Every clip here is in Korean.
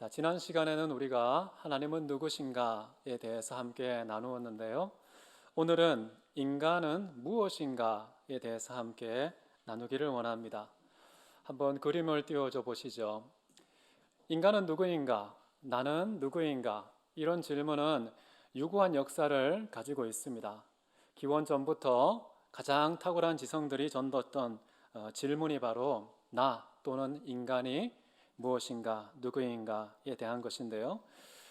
자, 지난 시간에는 우리가 하나님은 누구신가에 대해서 함께 나누었는데요. 오늘은 인간은 무엇인가에 대해서 함께 나누기를 원합니다. 한번 그림을 띄워줘 보시죠. 인간은 누구인가? 나는 누구인가? 이런 질문은 유구한 역사를 가지고 있습니다. 기원 전부터 가장 탁월한 지성들이 던졌던 질문이 바로 나 또는 인간이 무엇인가, 누구인가에 대한 것인데요.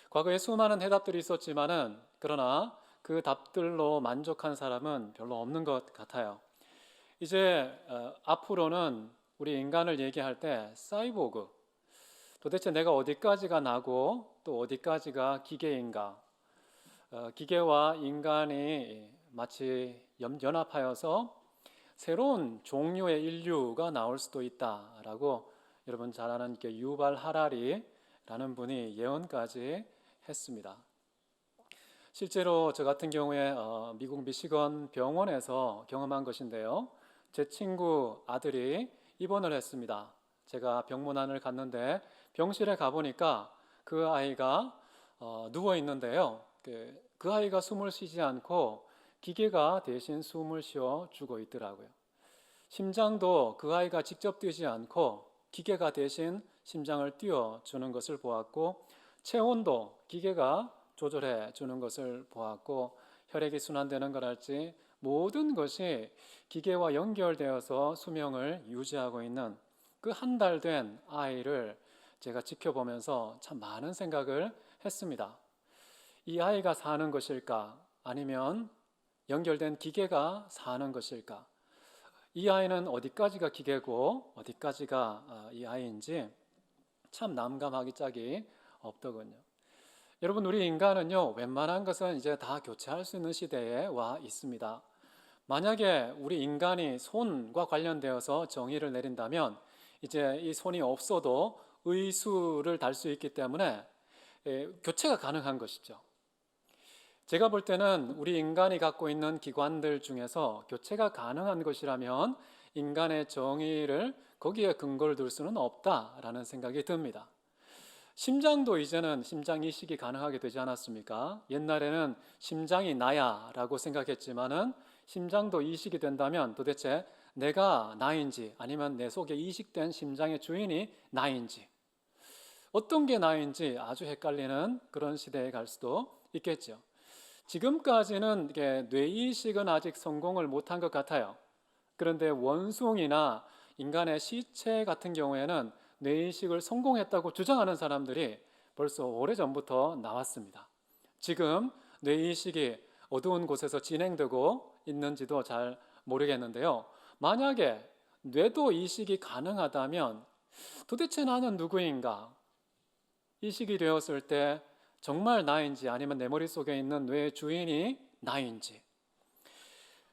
과거에 수많은 해답들이 있었지만은 그러나 그 답들로 만족한 사람은 별로 없는 것 같아요. 이제 앞으로는 우리 인간을 얘기할 때 사이보그, 도대체 내가 어디까지가 나고 또 어디까지가 기계인가? 기계와 인간이 마치 연합하여서 새로운 종류의 인류가 나올 수도 있다라고 여러분 잘 아는 유발 하라리라는 분이 예언까지 했습니다. 실제로 저 같은 경우에 미국 미시건 병원에서 경험한 것인데요. 제 친구 아들이 입원을 했습니다. 제가 병문안을 갔는데 병실에 가보니까 그 아이가 누워 있는데요. 그 아이가 숨을 쉬지 않고 기계가 대신 숨을 쉬어 주고 있더라고요. 심장도 그 아이가 직접 뛰지 않고 기계가 대신 심장을 띄워주는 것을 보았고, 체온도 기계가 조절해 주는 것을 보았고, 혈액이 순환되는 것할지 모든 것이 기계와 연결되어서 수명을 유지하고 있는 그 한 달 된 아이를 제가 지켜보면서 참 많은 생각을 했습니다. 이 아이가 사는 것일까? 아니면 연결된 기계가 사는 것일까? 이 아이는 어디까지가 기계고 어디까지가 이 아이인지 참 남감하기 짝이 없더군요. 여러분, 우리 인간은요, 웬만한 것은 이제 다 교체할 수 있는 시대에 와 있습니다. 만약에 우리 인간이 손과 관련되어서 정의를 내린다면 이제 이 손이 없어도 의수를 달 수 있기 때문에 교체가 가능한 것이죠. 제가 볼 때는 우리 인간이 갖고 있는 기관들 중에서 교체가 가능한 것이라면 인간의 정의를 거기에 근거를 둘 수는 없다라는 생각이 듭니다. 심장도 이제는 심장 이식이 가능하게 되지 않았습니까? 옛날에는 심장이 나야라고 생각했지만은 심장도 이식이 된다면 도대체 내가 나인지 아니면 내 속에 이식된 심장의 주인이 나인지 어떤 게 나인지 아주 헷갈리는 그런 시대에 갈 수도 있겠죠. 지금까지는 뇌이식은 아직 성공을 못한 것 같아요. 그런데 원숭이나 인간의 시체 같은 경우에는 뇌이식을 성공했다고 주장하는 사람들이 벌써 오래전부터 나왔습니다. 지금 뇌이식이 어두운 곳에서 진행되고 있는지도 잘 모르겠는데요. 만약에 뇌도 이식이 가능하다면 도대체 나는 누구인가? 이식이 되었을 때 정말 나인지 아니면 내 머릿속에 있는 뇌의 주인이 나인지.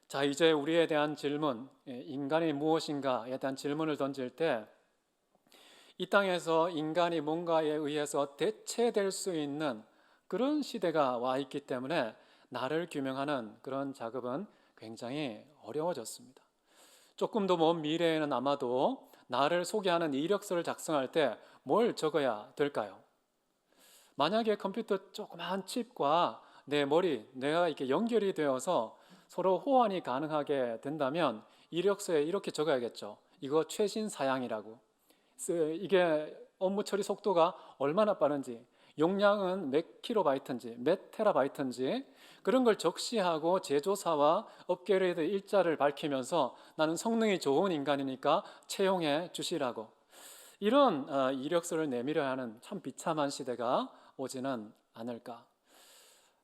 자, 이제 우리에 대한 질문, 인간이 무엇인가에 대한 질문을 던질 때 이 땅에서 인간이 뭔가에 의해서 대체될 수 있는 그런 시대가 와 있기 때문에 나를 규명하는 그런 작업은 굉장히 어려워졌습니다. 조금 더 먼 미래에는 아마도 나를 소개하는 이력서를 작성할 때 뭘 적어야 될까요? 만약에 컴퓨터 조그만 칩과 내 머리, 뇌가 이렇게 연결이 되어서 서로 호환이 가능하게 된다면 이력서에 이렇게 적어야겠죠. 이거 최신 사양이라고. 이게 업무 처리 속도가 얼마나 빠른지, 용량은 몇 킬로바이트인지, 몇 테라바이트인지 그런 걸 적시하고 제조사와 업그레이드 일자를 밝히면서 나는 성능이 좋은 인간이니까 채용해 주시라고. 이런 이력서를 내밀어야 하는 참 비참한 시대가 오지는 않을까.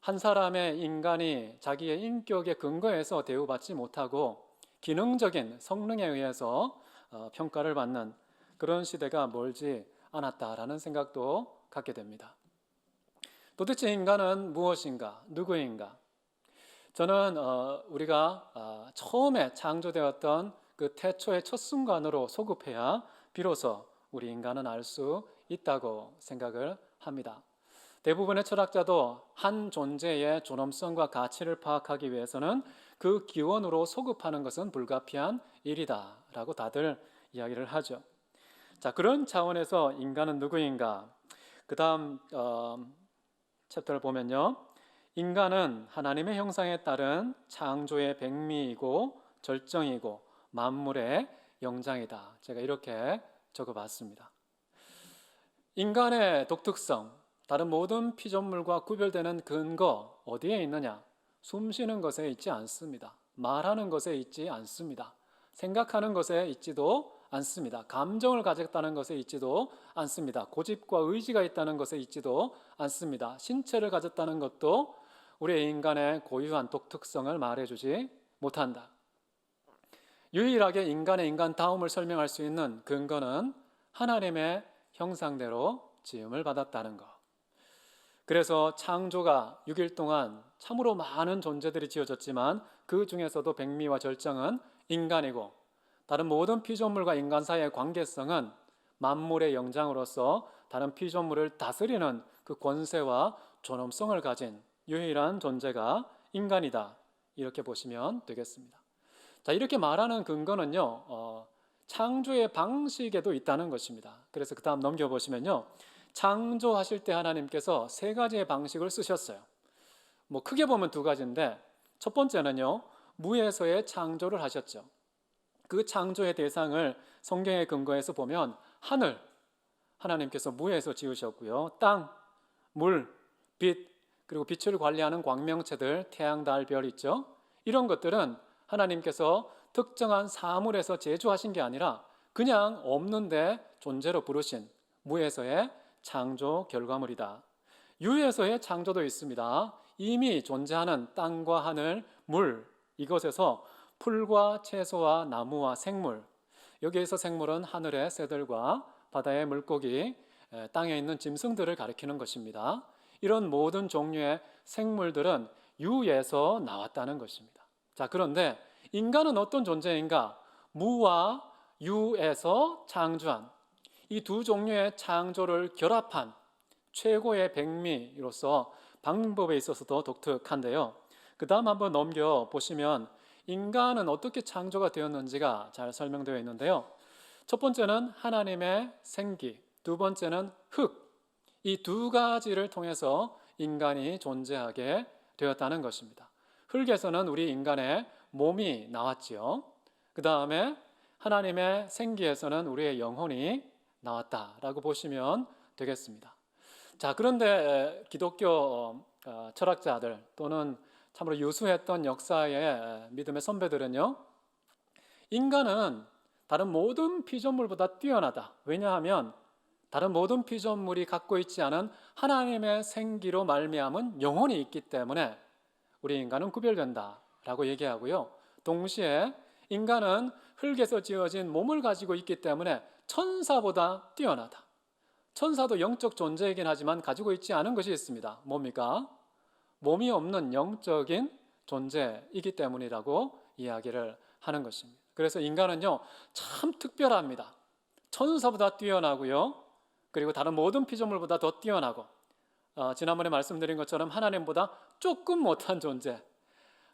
한 사람의 인간이 자기의 인격에 근거해서 대우받지 못하고 기능적인 성능에 의해서 평가를 받는 그런 시대가 멀지 않았다라는 생각도 갖게 됩니다. 도대체 인간은 무엇인가? 누구인가? 저는 우리가 처음에 창조되었던 그 태초의 첫 순간으로 소급해야 비로소 우리 인간은 알 수 있다고 생각을 합니다. 대부분의 철학자도 한 존재의 존엄성과 가치를 파악하기 위해서는 그 기원으로 소급하는 것은 불가피한 일이다라고 다들 이야기를 하죠. 자, 그런 차원에서 인간은 누구인가? 그 다음 챕터를 보면요, 인간은 하나님의 형상에 따른 창조의 백미이고 절정이고 만물의 영장이다. 제가 이렇게 적어봤습니다. 인간의 독특성, 다른 모든 피조물과 구별되는 근거 어디에 있느냐? 숨 쉬는 것에 있지 않습니다. 말하는 것에 있지 않습니다. 생각하는 것에 있지도 않습니다. 감정을 가졌다는 것에 있지도 않습니다. 고집과 의지가 있다는 것에 있지도 않습니다. 신체를 가졌다는 것도 우리 인간의 고유한 독특성을 말해주지 못한다. 유일하게 인간의 인간다움을 설명할 수 있는 근거는 하나님의 형상대로 지음을 받았다는 것. 그래서 창조가 6일 동안 참으로 많은 존재들이 지어졌지만 그 중에서도 백미와 절정은 인간이고, 다른 모든 피조물과 인간 사이의 관계성은 만물의 영장으로서 다른 피조물을 다스리는 그 권세와 존엄성을 가진 유일한 존재가 인간이다. 이렇게 보시면 되겠습니다. 자, 이렇게 말하는 근거는요, 창조의 방식에도 있다는 것입니다. 그래서 그 다음 넘겨보시면요, 창조하실 때 하나님께서 세 가지의 방식을 쓰셨어요. 크게 보면 두 가지인데, 첫 번째는요, 무에서의 창조를 하셨죠. 그 창조의 대상을 성경의 근거에서 보면 하늘, 하나님께서 무에서 지으셨고요, 땅, 물, 빛, 그리고 빛을 관리하는 광명체들, 태양, 달, 별 있죠. 이런 것들은 하나님께서 특정한 사물에서 제조하신 게 아니라 그냥 없는데 존재로 부르신 무에서의 창조 결과물이다. 유에서의 창조도 있습니다. 이미 존재하는 땅과 하늘, 물, 이것에서 풀과 채소와 나무와 생물, 여기에서 생물은 하늘의 새들과 바다의 물고기, 땅에 있는 짐승들을 가리키는 것입니다. 이런 모든 종류의 생물들은 유에서 나왔다는 것입니다. 자, 그런데 인간은 어떤 존재인가? 무와 유에서 창조한 이 두 종류의 창조를 결합한 최고의 백미로서 방법에 있어서도 독특한데요. 그 다음 한번 넘겨보시면 인간은 어떻게 창조가 되었는지가 잘 설명되어 있는데요. 첫 번째는 하나님의 생기, 두 번째는 흙, 이 두 가지를 통해서 인간이 존재하게 되었다는 것입니다. 흙에서는 우리 인간의 몸이 나왔지요. 그 다음에 하나님의 생기에서는 우리의 영혼이 나왔다라고 보시면 되겠습니다. 자, 그런데 기독교 철학자들 또는 참으로 유수했던 역사의 믿음의 선배들은요, 인간은 다른 모든 피조물보다 뛰어나다. 왜냐하면 다른 모든 피조물이 갖고 있지 않은 하나님의 생기로 말미암은 영혼이 있기 때문에 우리 인간은 구별된다라고 얘기하고요. 동시에 인간은 흙에서 지어진 몸을 가지고 있기 때문에 천사보다 뛰어나다. 천사도 영적 존재이긴 하지만 가지고 있지 않은 것이 있습니다. 뭡니까? 몸이 없는 영적인 존재이기 때문이라고 이야기를 하는 것입니다. 그래서 인간은요, 참 특별합니다. 천사보다 뛰어나고요. 그리고 다른 모든 피조물보다 더 뛰어나고, 지난번에 말씀드린 것처럼 하나님보다 조금 못한 존재,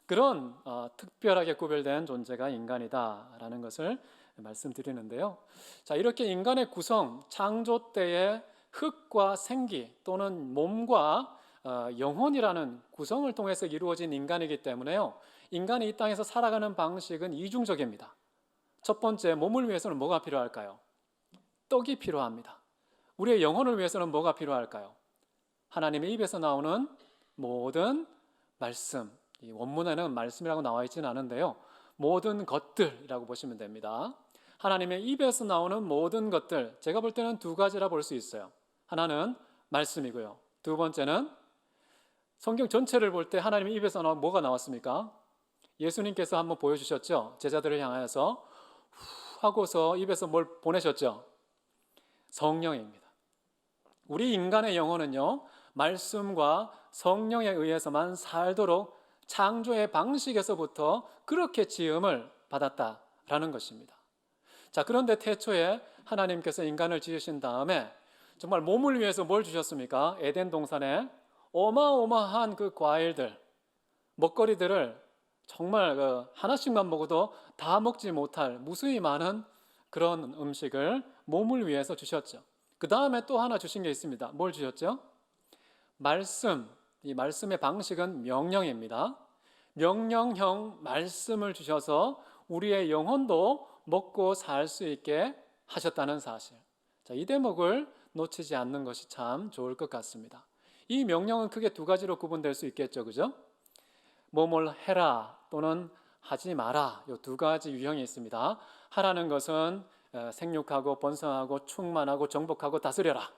그런 특별하게 구별된 존재가 인간이다라는 것을 말씀드리는데요. 자, 이렇게 인간의 구성, 창조 때의 흙과 생기 또는 몸과 영혼이라는 구성을 통해서 이루어진 인간이기 때문에요, 인간이 이 땅에서 살아가는 방식은 이중적입니다. 첫 번째, 몸을 위해서는 뭐가 필요할까요? 떡이 필요합니다. 우리의 영혼을 위해서는 뭐가 필요할까요? 하나님의 입에서 나오는 모든 말씀, 이 원문에는 말씀이라고 나와 있지는 않은데요, 모든 것들이라고 보시면 됩니다. 하나님의 입에서 나오는 모든 것들, 제가 볼 때는 두 가지라 볼 수 있어요. 하나는 말씀이고요, 두 번째는 성경 전체를 볼 때 하나님의 입에서 뭐가 나왔습니까? 예수님께서 한번 보여주셨죠. 제자들을 향하여서 후 하고서 입에서 뭘 보내셨죠? 성령입니다. 우리 인간의 영혼은요, 말씀과 성령에 의해서만 살도록 창조의 방식에서부터 그렇게 지음을 받았다라는 것입니다. 자, 그런데 태초에 하나님께서 인간을 지으신 다음에 정말 몸을 위해서 뭘 주셨습니까? 에덴 동산에 어마어마한 그 과일들, 먹거리들을 정말 하나씩만 먹어도 다 먹지 못할 무수히 많은 그런 음식을 몸을 위해서 주셨죠. 그 다음에 또 하나 주신 게 있습니다. 뭘 주셨죠? 말씀. 이 말씀의 방식은 명령입니다. 명령형 말씀을 주셔서 우리의 영혼도 먹고 살 수 있게 하셨다는 사실. 자, 이 대목을 놓치지 않는 것이 참 좋을 것 같습니다. 이 명령은 크게 두 가지로 구분될 수 있겠죠, 그죠? 뭐뭘 해라 또는 하지 마라. 이 두 가지 유형이 있습니다. 하라는 것은 생육하고 번성하고 충만하고 정복하고 다스려라.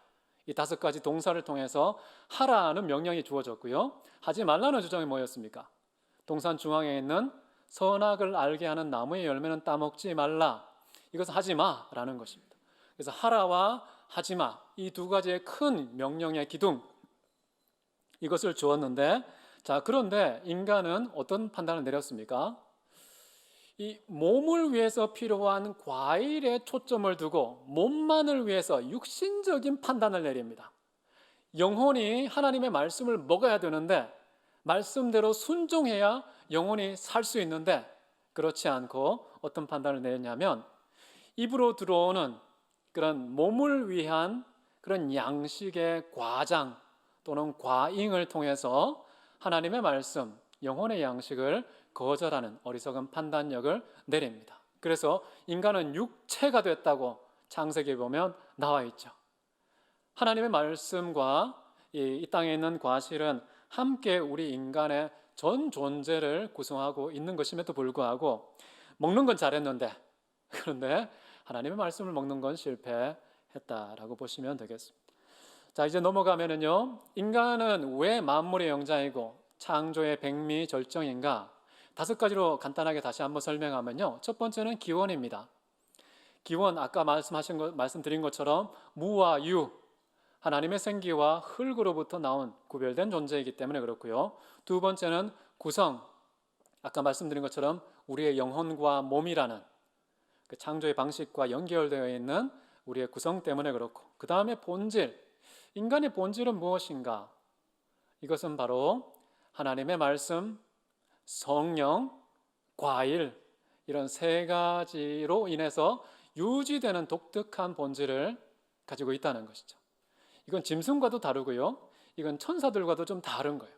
이 다섯 가지 동사를 통해서 하라는 명령이 주어졌고요. 하지 말라는 주장이 뭐였습니까? 동산 중앙에 있는 선악을 알게 하는 나무의 열매는 따먹지 말라. 이것은 하지 마라는 것입니다. 그래서 하라와 하지 마, 이 두 가지의 큰 명령의 기둥, 이것을 주었는데, 자, 그런데 인간은 어떤 판단을 내렸습니까? 이 몸을 위해서 필요한 과일에 초점을 두고 몸만을 위해서 육신적인 판단을 내립니다. 영혼이 하나님의 말씀을 먹어야 되는데 말씀대로 순종해야 영혼이 살 수 있는데, 그렇지 않고 어떤 판단을 내렸냐면 입으로 들어오는 그런 몸을 위한 그런 양식의 과장 또는 과잉을 통해서 하나님의 말씀, 영혼의 양식을 거절하는 어리석은 판단력을 내립니다. 그래서 인간은 육체가 됐다고 창세기에 보면 나와 있죠. 하나님의 말씀과 이 땅에 있는 과실은 함께 우리 인간의 전 존재를 구성하고 있는 것임에도 불구하고 먹는 건 잘했는데, 그런데 하나님의 말씀을 먹는 건 실패했다라고 보시면 되겠습니다. 자, 이제 넘어가면은요, 인간은 왜 만물의 영장이고 창조의 백미절정인가? 다섯 가지로 간단하게 다시 한번 설명하면요, 첫 번째는 기원입니다. 기원, 아까 말씀드린 것처럼 무와 유, 하나님의 생기와 흙으로부터 나온 구별된 존재이기 때문에 그렇고요. 두 번째는 구성, 아까 말씀드린 것처럼 우리의 영혼과 몸이라는 그 창조의 방식과 연결되어 있는 우리의 구성 때문에 그렇고, 그 다음에 본질, 인간의 본질은 무엇인가? 이것은 바로 하나님의 말씀, 성령, 과일, 이런 세 가지로 인해서 유지되는 독특한 본질을 가지고 있다는 것이죠. 이건 짐승과도 다르고요, 이건 천사들과도 좀 다른 거예요.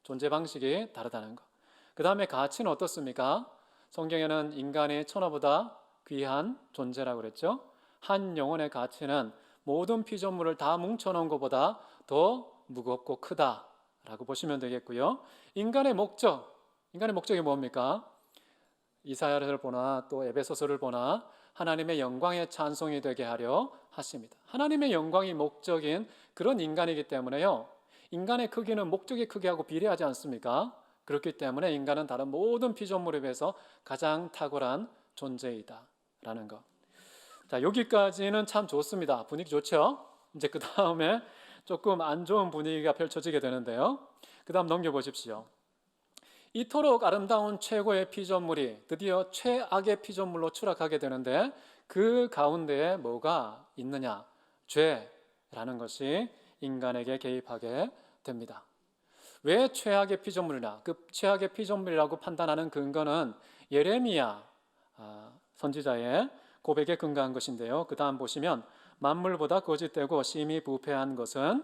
존재 방식이 다르다는 거. 그 다음에 가치는 어떻습니까? 성경에는 인간이 천하보다 귀한 존재라고 그랬죠. 한 영혼의 가치는 모든 피조물을 다 뭉쳐놓은 것보다 더 무겁고 크다라고 보시면 되겠고요. 인간의 목적이 뭡니까? 이사야를 보나 또 에베소서를 보나 하나님의 영광의 찬송이 되게 하려 하십니다. 하나님의 영광이 목적인 그런 인간이기 때문에요, 인간의 크기는 목적의 크기하고 비례하지 않습니까? 그렇기 때문에 인간은 다른 모든 피조물에 비해서 가장 탁월한 존재이다 라는 것. 자, 여기까지는 참 좋습니다. 분위기 좋죠? 이제 그 다음에 조금 안 좋은 분위기가 펼쳐지게 되는데요, 그 다음 넘겨보십시오. 이토록 아름다운 최고의 피조물이 드디어 최악의 피조물로 추락하게 되는데, 그 가운데에 뭐가 있느냐? 죄라는 것이 인간에게 개입하게 됩니다. 왜 최악의 피조물이냐? 그 최악의 피조물이라고 판단하는 근거는 예레미야 선지자의 고백에 근거한 것인데요, 그 다음 보시면 만물보다 거짓되고 심히 부패한 것은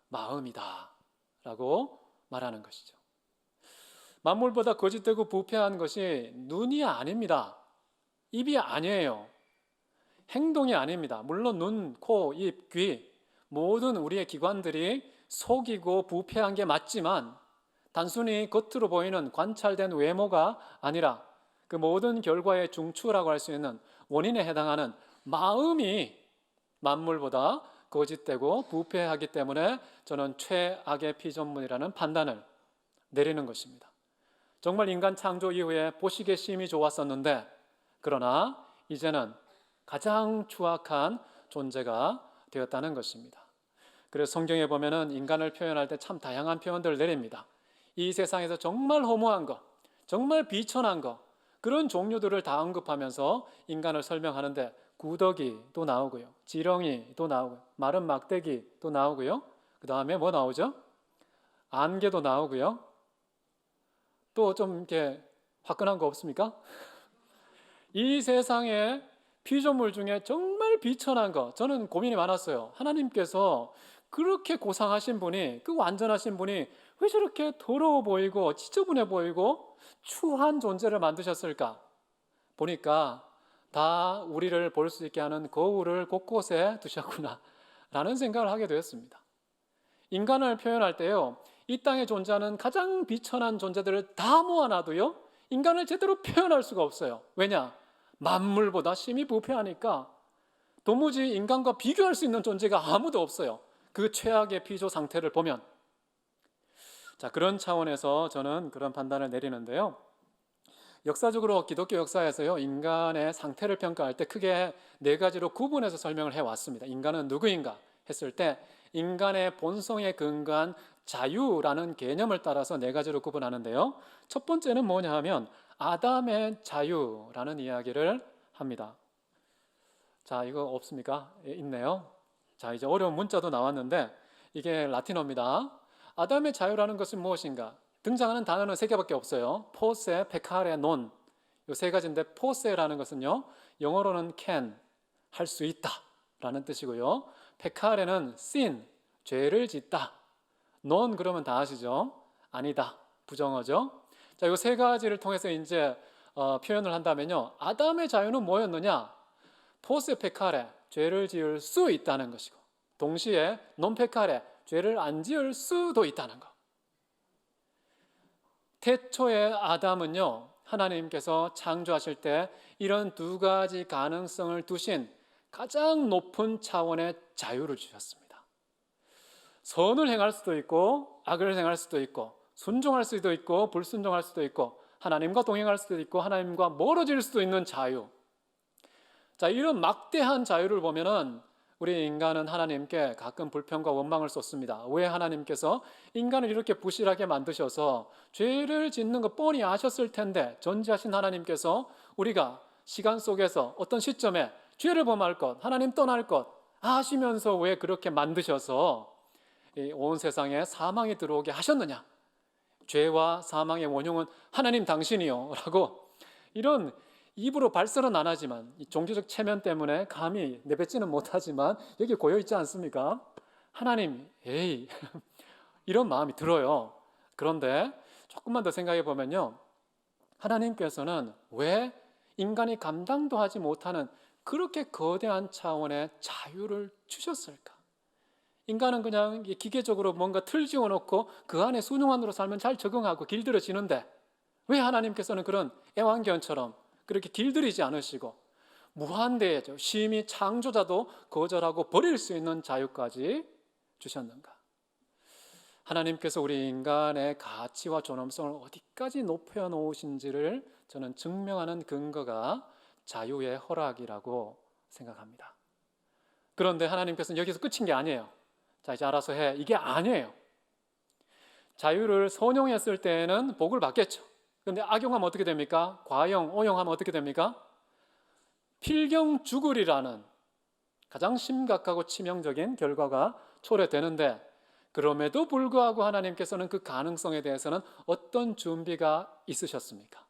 마음이다 라고 말하는 것이죠. 만물보다 거짓되고 부패한 것이 눈이 아닙니다. 입이 아니에요. 행동이 아닙니다. 물론 눈, 코, 입, 귀, 모든 우리의 기관들이 속이고 부패한 게 맞지만 단순히 겉으로 보이는 관찰된 외모가 아니라 그 모든 결과의 중추라고 할 수 있는 원인에 해당하는 마음이 만물보다 거짓되고 부패하기 때문에 저는 최악의 피조물이라는 판단을 내리는 것입니다. 정말 인간 창조 이후에 보시기에 심히 좋았었는데, 그러나 이제는 가장 추악한 존재가 되었다는 것입니다. 그래서 성경에 보면은 인간을 표현할 때 참 다양한 표현들을 내립니다. 이 세상에서 정말 허무한 것, 정말 비천한 것, 그런 종류들을 다 언급하면서 인간을 설명하는데, 구더기도 나오고요, 지렁이도 나오고요, 마른 막대기도 나오고요, 그 다음에 뭐 나오죠? 안개도 나오고요. 또 좀 이렇게 화끈한 거 없습니까? 이 세상에 피조물 중에 정말 정말 비천한 거, 저는 고민이 많았어요. 하나님께서 그렇게 고상하신 분이, 그 완전하신 분이 왜 저렇게 더러워 보이고 지저분해 보이고 추한 존재를 만드셨을까? 보니까 다 우리를 볼 수 있게 하는 거울을 곳곳에 두셨구나 라는 생각을 하게 되었습니다. 인간을 표현할 때요, 이 땅에 존재하는 가장 비천한 존재들을 다 모아놔도요, 인간을 제대로 표현할 수가 없어요. 왜냐? 만물보다 심히 부패하니까 도무지 인간과 비교할 수 있는 존재가 아무도 없어요. 그 최악의 피조 상태를 보면. 자, 그런 차원에서 저는 그런 판단을 내리는데요. 역사적으로 기독교 역사에서요, 인간의 상태를 평가할 때 크게 네 가지로 구분해서 설명을 해왔습니다. 인간은 누구인가 했을 때 인간의 본성에 근거한 자유라는 개념을 따라서 네 가지로 구분하는데요. 첫 번째는 뭐냐 하면 아담의 자유라는 이야기를 합니다. 자, 이거 없습니까? 예, 있네요. 자, 이제 어려운 문자도 나왔는데 이게 라틴어입니다. 아담의 자유라는 것은 무엇인가? 등장하는 단어는 세 개밖에 없어요. 포세, 페카레, 논. 이 세 가지인데 포세라는 것은요, 영어로는 can, 할 수 있다 라는 뜻이고요. 페카레는 sin, 죄를 짓다. 논 그러면 다 아시죠? 아니다, 부정어죠. 자, 이 세 가지를 통해서 이제 표현을 한다면요, 아담의 자유는 뭐였느냐? 포세 페카레, 죄를 지을 수 있다는 것이고, 동시에 논 페카레, 죄를 안 지을 수도 있다는 것. 태초의 아담은요, 하나님께서 창조하실 때 이런 두 가지 가능성을 두신 가장 높은 차원의 자유를 주셨습니다. 선을 행할 수도 있고 악을 행할 수도 있고 순종할 수도 있고 불순종할 수도 있고 하나님과 동행할 수도 있고 하나님과 멀어질 수도 있는 자유. 자, 이런 막대한 자유를 보면은 우리 인간은 하나님께 가끔 불평과 원망을 쏟습니다. 왜 하나님께서 인간을 이렇게 부실하게 만드셔서 죄를 짓는 거 뻔히 아셨을 텐데, 전지하신 하나님께서 우리가 시간 속에서 어떤 시점에 죄를 범할 것, 하나님 떠날 것 아시면서 왜 그렇게 만드셔서 온 세상에 사망이 들어오게 하셨느냐? 죄와 사망의 원흉은 하나님 당신이요 라고, 이런 입으로 발설은 안 하지만 이 종교적 체면 때문에 감히 내뱉지는 못하지만 여기 고여 있지 않습니까? 하나님, 에이 이런 마음이 들어요. 그런데 조금만 더 생각해 보면요, 하나님께서는 왜 인간이 감당도 하지 못하는 그렇게 거대한 차원의 자유를 주셨을까? 인간은 그냥 기계적으로 뭔가 틀 지어놓고 그 안에 순응안으로 살면 잘 적응하고 길들여지는데, 왜 하나님께서는 그런 애완견처럼 그렇게 길들이지 않으시고 무한대죠, 심히 창조자도 거절하고 버릴 수 있는 자유까지 주셨는가? 하나님께서 우리 인간의 가치와 존엄성을 어디까지 높여 놓으신지를 저는 증명하는 근거가 자유의 허락이라고 생각합니다. 그런데 하나님께서는 여기서 끝인 게 아니에요. 자, 이제 알아서 해, 이게 아니에요. 자유를 선용했을 때에는 복을 받겠죠. 그런데 악용하면 어떻게 됩니까? 과용, 오용하면 어떻게 됩니까? 필경 죽으리라는 가장 심각하고 치명적인 결과가 초래되는데, 그럼에도 불구하고 하나님께서는 그 가능성에 대해서는 어떤 준비가 있으셨습니까?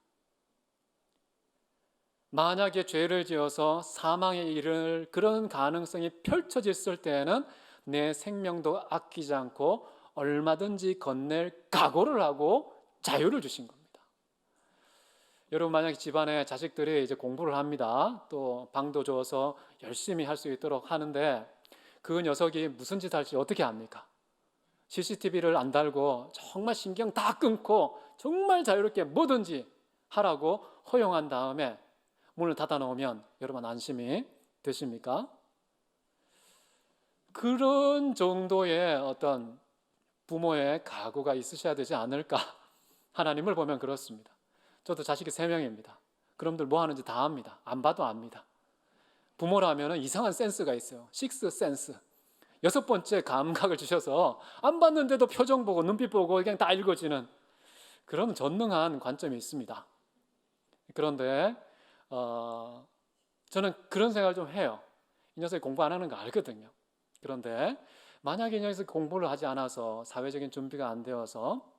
만약에 죄를 지어서 사망에 이를 그런 가능성이 펼쳐졌을 때에는 내 생명도 아끼지 않고 얼마든지 건넬 각오를 하고 자유를 주신 겁니다. 여러분, 만약에 집안에 자식들이 이제 공부를 합니다. 또 방도 줘서 열심히 할 수 있도록 하는데 그 녀석이 무슨 짓 할지 어떻게 압니까? CCTV를 안 달고 정말 신경 다 끊고 정말 자유롭게 뭐든지 하라고 허용한 다음에 문을 닫아 놓으면 여러분 안심이 되십니까? 그런 정도의 어떤 부모의 각오가 있으셔야 되지 않을까? 하나님을 보면 그렇습니다. 저도 자식이 3명입니다. 그놈들 뭐 하는지 다 압니다. 안 봐도 압니다. 부모라면 이상한 센스가 있어요. 식스 센스. 6번째 감각을 주셔서 안 봤는데도 표정 보고 눈빛 보고 그냥 다 읽어지는 그런 전능한 관점이 있습니다. 그런데 저는 그런 생각을 좀 해요. 이 녀석이 공부 안 하는 거 알거든요. 그런데 만약에 이 녀석이 공부를 하지 않아서 사회적인 준비가 안 되어서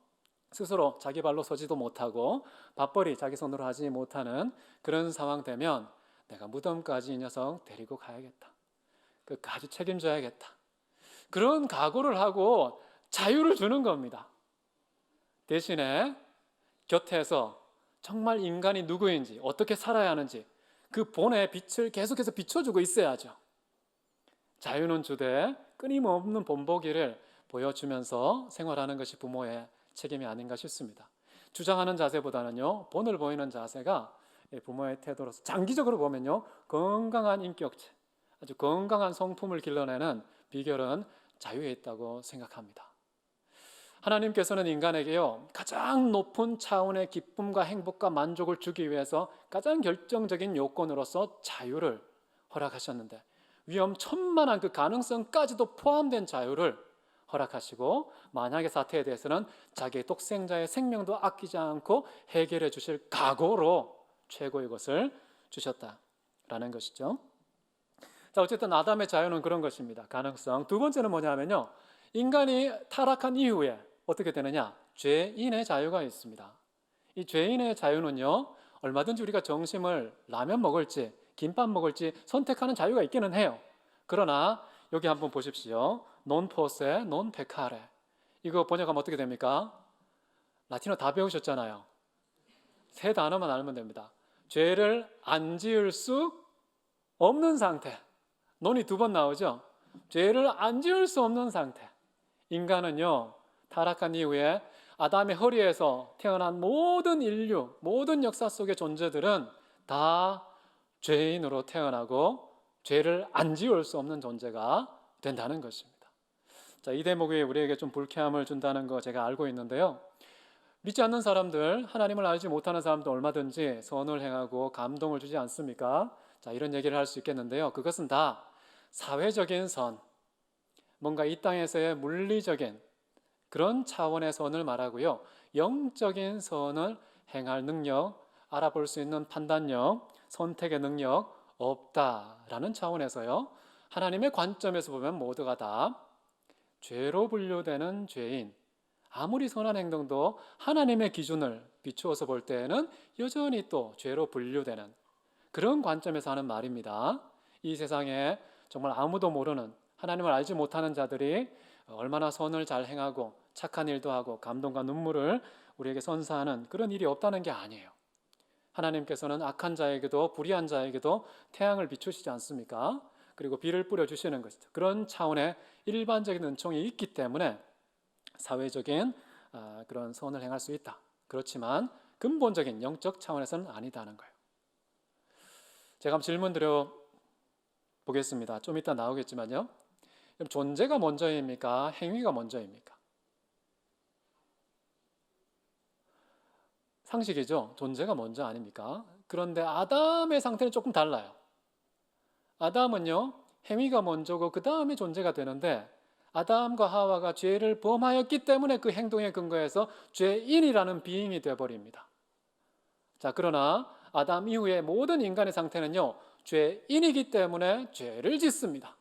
스스로 자기 발로 서지도 못하고 밥벌이 자기 손으로 하지 못하는 그런 상황 되면 내가 무덤까지 이 녀석 데리고 가야겠다. 끝까지 책임져야겠다. 그런 각오를 하고 자유를 주는 겁니다. 대신에 곁에서 정말 인간이 누구인지, 어떻게 살아야 하는지 그 본의 빛을 계속해서 비춰주고 있어야죠. 자유는 주되 끊임없는 본보기를 보여주면서 생활하는 것이 부모의 책임이 아닌가 싶습니다. 주장하는 자세보다는요, 본을 보이는 자세가 부모의 태도로서 장기적으로 보면요, 건강한 인격체, 아주 건강한 성품을 길러내는 비결은 자유에 있다고 생각합니다. 하나님께서는 인간에게요, 가장 높은 차원의 기쁨과 행복과 만족을 주기 위해서 가장 결정적인 요건으로서 자유를 허락하셨는데, 위험천만한 그 가능성까지도 포함된 자유를 허락하시고, 만약의 사태에 대해서는 자기의 독생자의 생명도 아끼지 않고 해결해 주실 각오로 최고의 것을 주셨다라는 것이죠. 자, 어쨌든 아담의 자유는 그런 것입니다. 가능성. 두 번째는 뭐냐면요, 인간이 타락한 이후에 어떻게 되느냐? 죄인의 자유가 있습니다. 이 죄인의 자유는요, 얼마든지 우리가 점심을 라면 먹을지 김밥 먹을지 선택하는 자유가 있기는 해요. 그러나 여기 한번 보십시오. non posse, non peccare. 이거 번역하면 어떻게 됩니까? 라틴어 다 배우셨잖아요. 세 단어만 알면 됩니다. 죄를 안 지을 수 없는 상태. non이 두 번 나오죠. 죄를 안 지을 수 없는 상태. 인간은요, 타락한 이후에 아담의 허리에서 태어난 모든 인류, 모든 역사 속의 존재들은 다 죄인으로 태어나고 죄를 안 지을 수 없는 존재가 된다는 것입니다. 자, 이 대목이 우리에게 좀 불쾌함을 준다는 거 제가 알고 있는데요. 믿지 않는 사람들, 하나님을 알지 못하는 사람도 얼마든지 선을 행하고 감동을 주지 않습니까? 자, 이런 얘기를 할 수 있겠는데요. 그것은 다 사회적인 선, 뭔가 이 땅에서의 물리적인 그런 차원의 선을 말하고요. 영적인 선을 행할 능력, 알아볼 수 있는 판단력, 선택의 능력 없다라는 차원에서요. 하나님의 관점에서 보면 모두가 다 죄로 분류되는 죄인, 아무리 선한 행동도 하나님의 기준을 비추어서 볼 때에는 여전히 또 죄로 분류되는 그런 관점에서 하는 말입니다. 이 세상에 정말 아무도 모르는, 하나님을 알지 못하는 자들이 얼마나 선을 잘 행하고 착한 일도 하고 감동과 눈물을 우리에게 선사하는 그런 일이 없다는 게 아니에요. 하나님께서는 악한 자에게도 불의한 자에게도 태양을 비추시지 않습니까? 그리고 비를 뿌려주시는 것이죠. 그런 차원의 일반적인 은총이 있기 때문에 사회적인 그런 선을 행할 수 있다. 그렇지만 근본적인 영적 차원에서는 아니다는 거예요. 제가 한번 질문 드려 보겠습니다. 좀 이따 나오겠지만요. 그럼 존재가 먼저입니까? 행위가 먼저입니까? 상식이죠. 존재가 먼저 아닙니까? 그런데 아담의 상태는 조금 달라요. 아담은요, 행위가 먼저고 그 다음에 존재가 되는데 아담과 하와가 죄를 범하였기 때문에 그 행동에 근거해서 죄인이라는 비잉이 되어버립니다. 자, 그러나 아담 이후에 모든 인간의 상태는요, 죄인이기 때문에 죄를 짓습니다.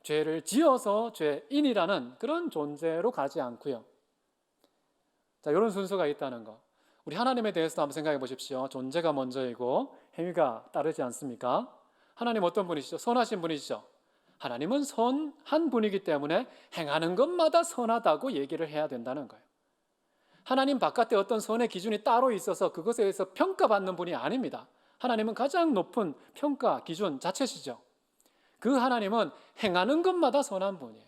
죄를 지어서 죄인이라는 그런 존재로 가지 않고요. 자, 이런 순서가 있다는 거. 우리 하나님에 대해서도 한번 생각해 보십시오. 존재가 먼저이고 행위가 따르지 않습니까? 하나님 어떤 분이시죠? 선하신 분이시죠? 하나님은 선한 분이기 때문에 행하는 것마다 선하다고 얘기를 해야 된다는 거예요. 하나님 바깥에 어떤 선의 기준이 따로 있어서 그것에 의해서 평가받는 분이 아닙니다. 하나님은 가장 높은 평가 기준 자체시죠. 그 하나님은 행하는 것마다 선한 분이에요.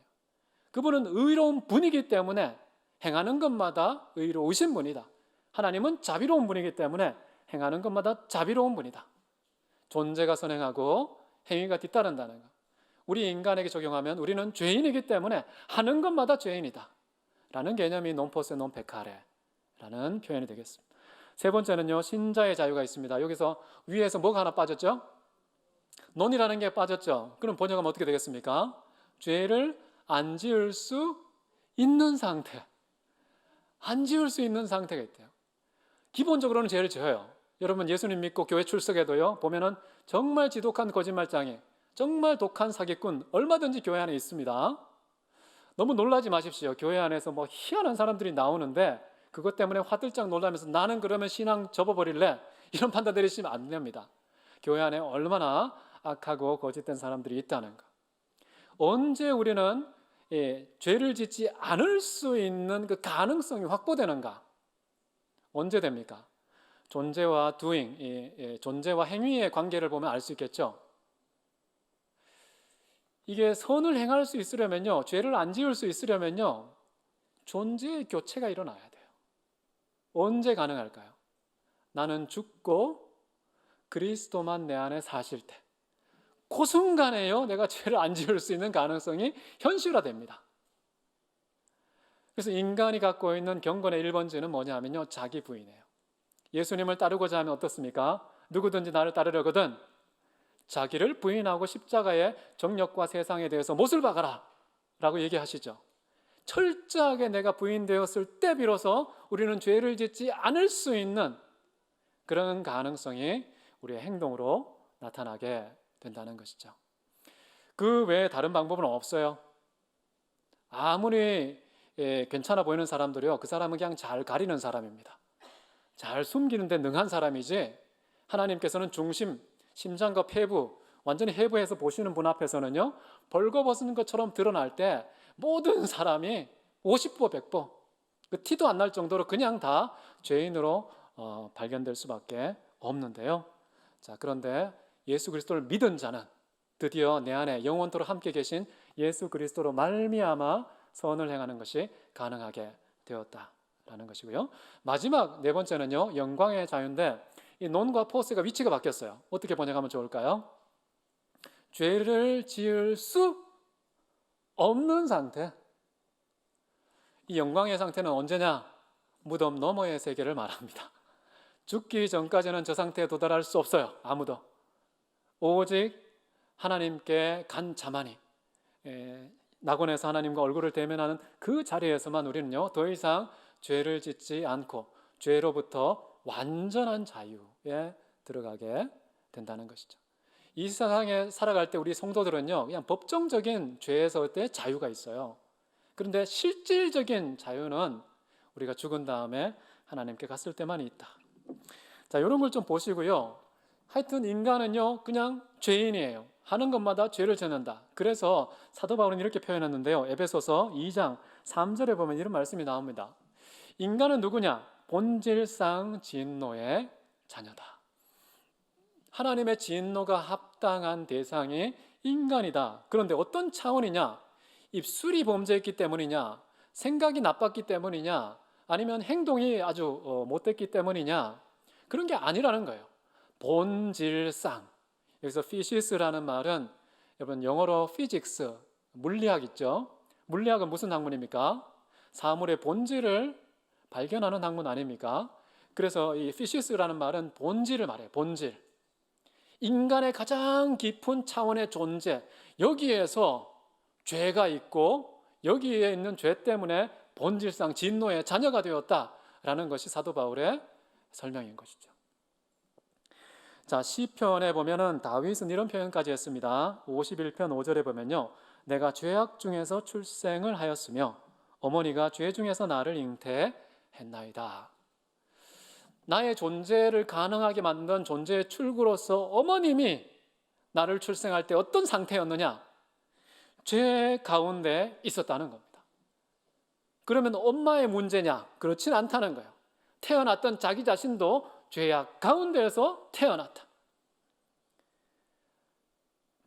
그분은 의로운 분이기 때문에 행하는 것마다 의로우신 분이다. 하나님은 자비로운 분이기 때문에 행하는 것마다 자비로운 분이다. 존재가 선행하고 행위가 뒤따른다는 것. 우리 인간에게 적용하면 우리는 죄인이기 때문에 하는 것마다 죄인이다 라는 개념이 non posse non peccare 라는 표현이 되겠습니다. 세 번째는요, 신자의 자유가 있습니다. 여기서 위에서 뭐가 하나 빠졌죠? non이라는 게 빠졌죠. 그럼 번역하면 어떻게 되겠습니까? 죄를 안 지을 수 있는 상태, 안 지을 수 있는 상태가 있대요. 기본적으로는 죄를 지어요. 여러분 예수님 믿고 교회 출석해도요, 보면은 정말 지독한 거짓말장애, 정말 독한 사기꾼 얼마든지 교회 안에 있습니다. 너무 놀라지 마십시오. 교회 안에서 뭐 희한한 사람들이 나오는데 그것 때문에 화들짝 놀라면서 나는 그러면 신앙 접어버릴래? 이런 판단 내리시면 안 됩니다. 교회 안에 얼마나 악하고 거짓된 사람들이 있다는 것. 언제 우리는 죄를 짓지 않을 수 있는 그 가능성이 확보되는가? 언제 됩니까? 존재와 doing, 존재와 행위의 관계를 보면 알 수 있겠죠. 이게 선을 행할 수 있으려면요, 죄를 안 지을 수 있으려면요, 존재의 교체가 일어나야 돼요. 언제 가능할까요? 나는 죽고 그리스도만 내 안에 사실 때, 그 순간에요, 내가 죄를 안 지을 수 있는 가능성이 현실화됩니다. 그래서 인간이 갖고 있는 경건의 1번지는 뭐냐면요, 자기 부인이에요. 예수님을 따르고자 하면 어떻습니까? 누구든지 나를 따르려거든 자기를 부인하고 십자가의 정욕과 세상에 대해서 못을 박아라 라고 얘기하시죠. 철저하게 내가 부인되었을 때 비로소 우리는 죄를 짓지 않을 수 있는 그런 가능성이 우리의 행동으로 나타나게 된다는 것이죠. 그 외에 다른 방법은 없어요. 아무리 괜찮아 보이는 사람들이요, 그 사람은 그냥 잘 가리는 사람입니다. 잘 숨기는 데 능한 사람이지, 하나님께서는 중심, 심장과 폐부 완전히 해부해서 보시는 분 앞에서는요, 벌거벗은 것처럼 드러날 때 모든 사람이 50보 100보 그 티도 안 날 정도로 그냥 다 죄인으로 발견될 수밖에 없는데요. 자, 그런데 예수 그리스도를 믿은 자는 드디어 내 안에 영원토록 함께 계신 예수 그리스도로 말미암아 선을 행하는 것이 가능하게 되었다라는 것이고요. 마지막 네 번째는요, 영광의 자유인데 이 논과 포스가 위치가 바뀌었어요. 어떻게 번역하면 좋을까요? 죄를 지을 수 없는 상태. 이 영광의 상태는 언제냐? 무덤 너머의 세계를 말합니다. 죽기 전까지는 저 상태에 도달할 수 없어요. 아무도. 오직 하나님께 간 자만이, 낙원에서 하나님과 얼굴을 대면하는 그 자리에서만 우리는요, 더 이상 죄를 짓지 않고 죄로부터 완전한 자유에 들어가게 된다는 것이죠. 이 세상에 살아갈 때 우리 성도들은요, 그냥 법정적인 죄에서의 자유가 있어요. 그런데 실질적인 자유는 우리가 죽은 다음에 하나님께 갔을 때만 있다. 자, 이런 걸 좀 보시고요. 하여튼 인간은요, 그냥 죄인이에요. 하는 것마다 죄를 짓는다. 그래서 사도 바울은 이렇게 표현했는데요. 에베소서 2장 3절에 보면 이런 말씀이 나옵니다. 인간은 누구냐? 본질상 진노의 자녀다. 하나님의 진노가 합당한 대상이 인간이다. 그런데 어떤 차원이냐? 입술이 범죄했기 때문이냐? 생각이 나빴기 때문이냐? 아니면 행동이 아주 못됐기 때문이냐? 그런 게 아니라는 거예요. 본질상. 여기서 피시스라는 말은 여러분 영어로 피직스, 물리학 있죠? 물리학은 무슨 학문입니까? 사물의 본질을 발견하는 학문 아닙니까? 그래서 이 피시스라는 말은 본질을 말해요. 본질. 인간의 가장 깊은 차원의 존재, 여기에서 죄가 있고 여기에 있는 죄 때문에 본질상 진노의 자녀가 되었다라는 것이 사도 바울의 설명인 것이죠. 자, 시편에 보면은 다윗은 이런 표현까지 했습니다. 51편 5절에 보면요, 내가 죄악 중에서 출생을 하였으며 어머니가 죄 중에서 나를 잉태했나이다. 나의 존재를 가능하게 만든 존재의 출구로서 어머님이 나를 출생할 때 어떤 상태였느냐? 죄 가운데 있었다는 겁니다. 그러면 엄마의 문제냐? 그렇진 않다는 거예요. 태어났던 자기 자신도 죄악 가운데에서 태어났다.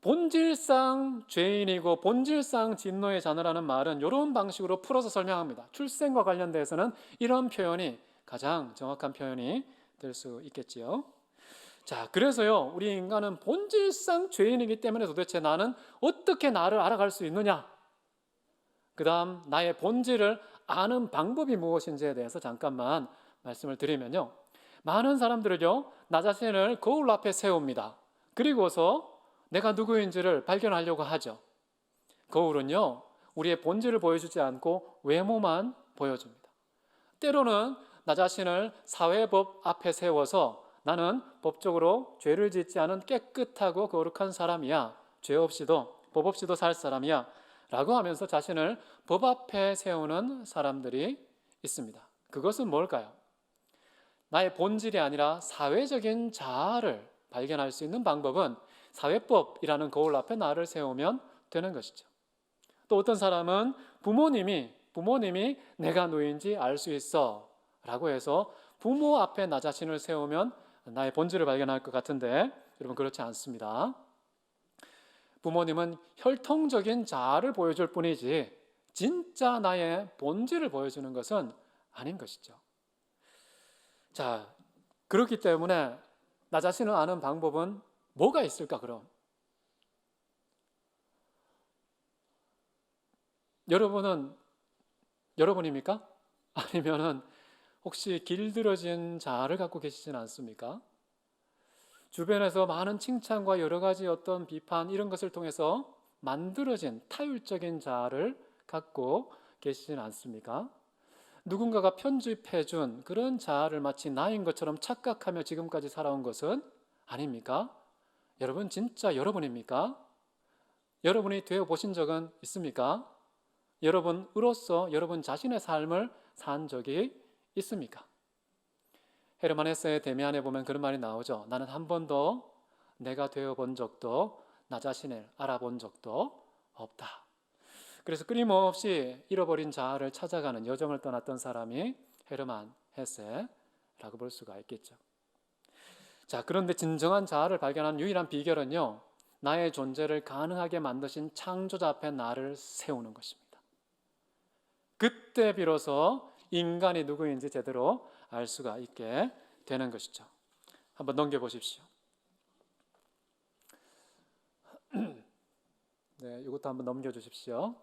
본질상 죄인이고 본질상 진노의 자녀라는 말은 이런 방식으로 풀어서 설명합니다. 출생과 관련돼서는 이런 표현이 가장 정확한 표현이 될 수 있겠지요. 자, 그래서요, 우리 인간은 본질상 죄인이기 때문에 도대체 나는 어떻게 나를 알아갈 수 있느냐? 그 다음 나의 본질을 아는 방법이 무엇인지에 대해서 잠깐만 말씀을 드리면요, 많은 사람들은요, 나 자신을 거울 앞에 세웁니다. 그리고서 내가 누구인지를 발견하려고 하죠. 거울은요, 우리의 본질을 보여주지 않고 외모만 보여줍니다. 때로는 나 자신을 사회법 앞에 세워서 나는 법적으로 죄를 짓지 않은 깨끗하고 거룩한 사람이야, 죄 없이도 법 없이도 살 사람이야 라고 하면서 자신을 법 앞에 세우는 사람들이 있습니다. 그것은 뭘까요? 나의 본질이 아니라 사회적인 자아를 발견할 수 있는 방법은 사회법이라는 거울 앞에 나를 세우면 되는 것이죠. 또 어떤 사람은 부모님이 내가 누구인지 알 수 있어 라고 해서 부모 앞에 나 자신을 세우면 나의 본질을 발견할 것 같은데 여러분 그렇지 않습니다. 부모님은 혈통적인 자아를 보여줄 뿐이지 진짜 나의 본질을 보여주는 것은 아닌 것이죠. 자, 그렇기 때문에 나 자신을 아는 방법은 뭐가 있을까 그럼? 여러분입니까? 아니면은 혹시 길들여진 자아를 갖고 계시진 않습니까? 주변에서 많은 칭찬과 여러 가지 어떤 비판 이런 것을 통해서 만들어진 타율적인 자아를 갖고 계시진 않습니까? 누군가가 편집해준 그런 자아를 마치 나인 것처럼 착각하며 지금까지 살아온 것은 아닙니까? 여러분 진짜 여러분입니까? 여러분이 되어 보신 적은 있습니까? 여러분으로서 여러분 자신의 삶을 산 적이 있습니까? 헤르만 헤세의 데미안에 보면 그런 말이 나오죠. 나는 한 번도 내가 되어 본 적도 나 자신을 알아본 적도 없다. 그래서 끊임없이 잃어버린 자아를 찾아가는 여정을 떠났던 사람이 헤르만 헤세라고 볼 수가 있겠죠. 자, 그런데 진정한 자아를 발견한 유일한 비결은요, 나의 존재를 가능하게 만드신 창조자 앞에 나를 세우는 것입니다. 그때 비로소 인간이 누구인지 제대로 알 수가 있게 되는 것이죠. 한번 넘겨보십시오. 네, 이것도 한번 넘겨주십시오.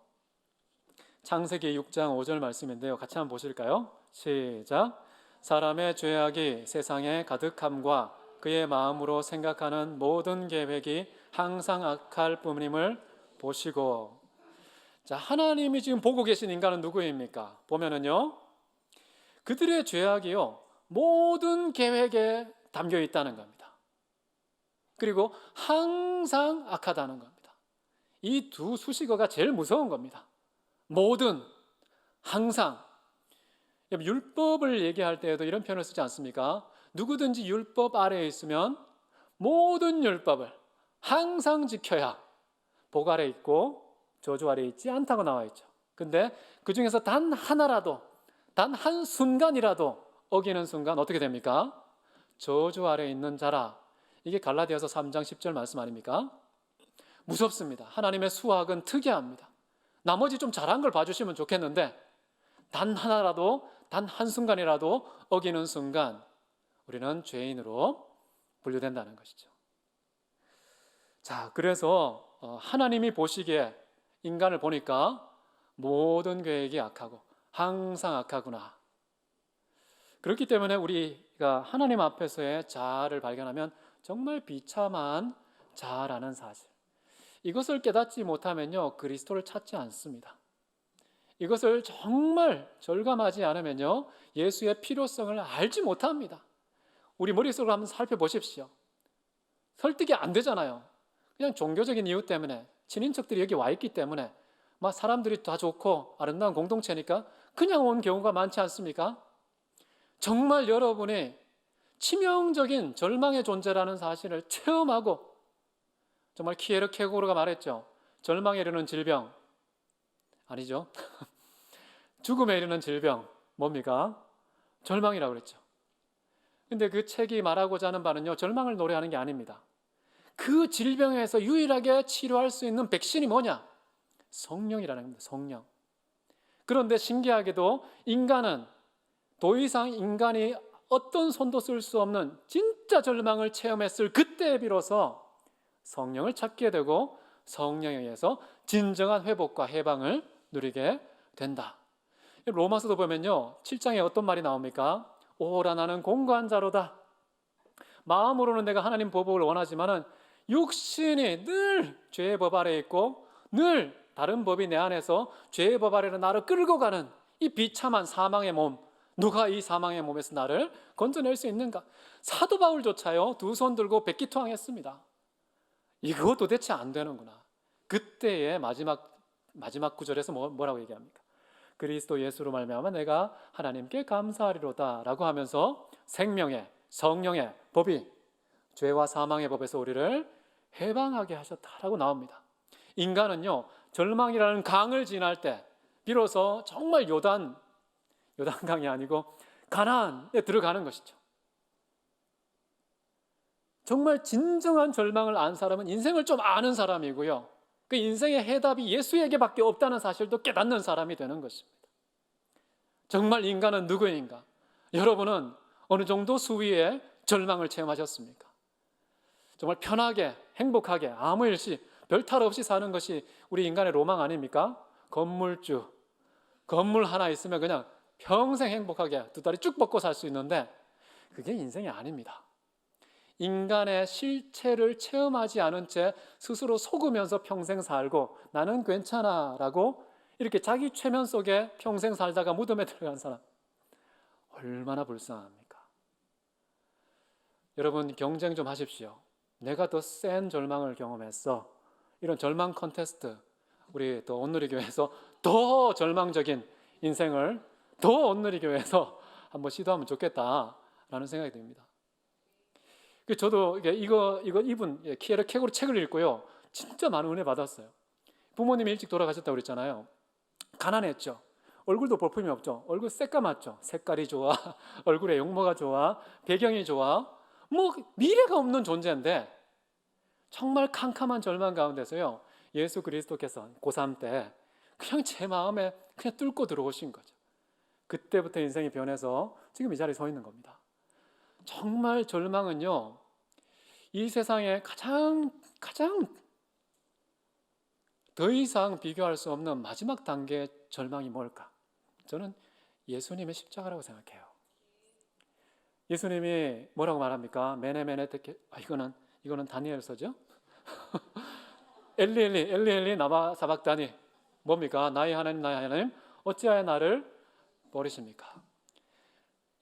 창세기 6장 5절 말씀인데요. 같이 한번 보실까요? 시작. 사람의 죄악이 세상에 가득함과 그의 마음으로 생각하는 모든 계획이 항상 악할 뿐임을 보시고. 자, 하나님이 지금 보고 계신 인간은 누구입니까? 보면은요, 그들의 죄악이요, 모든 계획에 담겨 있다는 겁니다. 그리고 항상 악하다는 겁니다. 이 두 수식어가 제일 무서운 겁니다. 모든, 항상. 율법을 얘기할 때에도 이런 표현을 쓰지 않습니까? 누구든지 율법 아래에 있으면 모든 율법을 항상 지켜야 복 아래 있고 저주 아래 있지 않다고 나와 있죠. 근데 그 중에서 단 하나라도, 단 한 순간이라도 어기는 순간 어떻게 됩니까? 저주 아래 있는 자라. 이게 갈라디아서 3장 10절 말씀 아닙니까? 무섭습니다. 하나님의 수학은 특이합니다. 나머지 좀 잘한 걸 봐주시면 좋겠는데 단 하나라도, 단 한순간이라도 어기는 순간 우리는 죄인으로 분류된다는 것이죠. 자, 그래서 하나님이 보시기에 인간을 보니까 모든 계획이 악하고 항상 악하구나. 그렇기 때문에 우리가 하나님 앞에서의 자아를 발견하면 정말 비참한 자아라는 사실, 이것을 깨닫지 못하면요, 그리스도를 찾지 않습니다. 이것을 정말 절감하지 않으면요, 예수의 필요성을 알지 못합니다. 우리 머릿속으로 한번 살펴보십시오. 설득이 안 되잖아요. 그냥 종교적인 이유 때문에, 친인척들이 여기 와 있기 때문에, 막 사람들이 다 좋고 아름다운 공동체니까 그냥 온 경우가 많지 않습니까? 정말 여러분이 치명적인 절망의 존재라는 사실을 체험하고, 정말 키에르케고르가 말했죠. 절망에 이르는 질병, 아니죠? 죽음에 이르는 질병, 뭡니까? 절망이라고 그랬죠. 근데 그 책이 말하고자 하는 바는요, 절망을 노래하는 게 아닙니다. 그 질병에서 유일하게 치료할 수 있는 백신이 뭐냐? 성령이라는 겁니다. 성령. 그런데 신기하게도 인간은 더 이상 인간이 어떤 손도 쓸 수 없는 진짜 절망을 체험했을 그때에 비로소 성령을 찾게 되고 성령에 의해서 진정한 회복과 해방을 누리게 된다. 로마서도 보면요, 7장에 어떤 말이 나옵니까? 오라 나는 공고한 자로다. 마음으로는 내가 하나님 보복을 원하지만은 육신이 늘 죄의 법 아래에 있고 늘 다른 법이 내 안에서 죄의 법 아래로 나를 끌고 가는 이 비참한 사망의 몸, 누가 이 사망의 몸에서 나를 건져낼 수 있는가? 사도 바울조차요, 두 손 들고 백기투항했습니다. 이거 도대체 안 되는구나. 그때의 마지막 구절에서 뭐라고 얘기합니까? 그리스도 예수로 말미암아 내가 하나님께 감사하리로다 라고 하면서 생명의, 성령의 법이 죄와 사망의 법에서 우리를 해방하게 하셨다라고 나옵니다. 인간은요, 절망이라는 강을 지날 때 비로소 정말 요단강이 아니고 가나안에 들어가는 것이죠. 정말 진정한 절망을 안 사람은 인생을 좀 아는 사람이고요, 그 인생의 해답이 예수에게밖에 없다는 사실도 깨닫는 사람이 되는 것입니다. 정말 인간은 누구인가? 여러분은 어느 정도 수위의 절망을 체험하셨습니까? 정말 편하게 행복하게 아무 일 없이 별탈 없이 사는 것이 우리 인간의 로망 아닙니까? 건물주, 건물 하나 있으면 그냥 평생 행복하게 두 다리 쭉 뻗고 살 수 있는데 그게 인생이 아닙니다. 인간의 실체를 체험하지 않은 채 스스로 속으면서 평생 살고 나는 괜찮아 라고 이렇게 자기 최면 속에 평생 살다가 무덤에 들어간 사람, 얼마나 불쌍합니까? 여러분, 경쟁 좀 하십시오. 내가 더 센 절망을 경험했어. 이런 절망 컨테스트, 우리 또 온누리교회에서 더 절망적인 인생을 더 온누리교회에서 한번 시도하면 좋겠다라는 생각이 듭니다. 저도 이거 이분 키에르 케고르 책을 읽고요, 진짜 많은 은혜 받았어요. 부모님이 일찍 돌아가셨다고 그랬잖아요. 가난했죠. 얼굴도 볼품이 없죠. 얼굴 새까맣죠. 색깔이 좋아, 얼굴에 용모가 좋아, 배경이 좋아, 뭐 미래가 없는 존재인데 정말 캄캄한 절망 가운데서요, 예수 그리스도께서 고3 때 그냥 제 마음에 그냥 뚫고 들어오신 거죠. 그때부터 인생이 변해서 지금 이 자리에 서 있는 겁니다. 정말 절망은요, 이 세상에 가장 더 이상 비교할 수 없는 마지막 단계의 절망이 뭘까? 저는 예수님의 십자가라고 생각해요. 예수님이 뭐라고 말합니까? 메네 테케, 이거는 다니엘서죠? 엘리 나마 사박다니, 뭡니까? 나의 하나님 어찌하여 나를 버리십니까?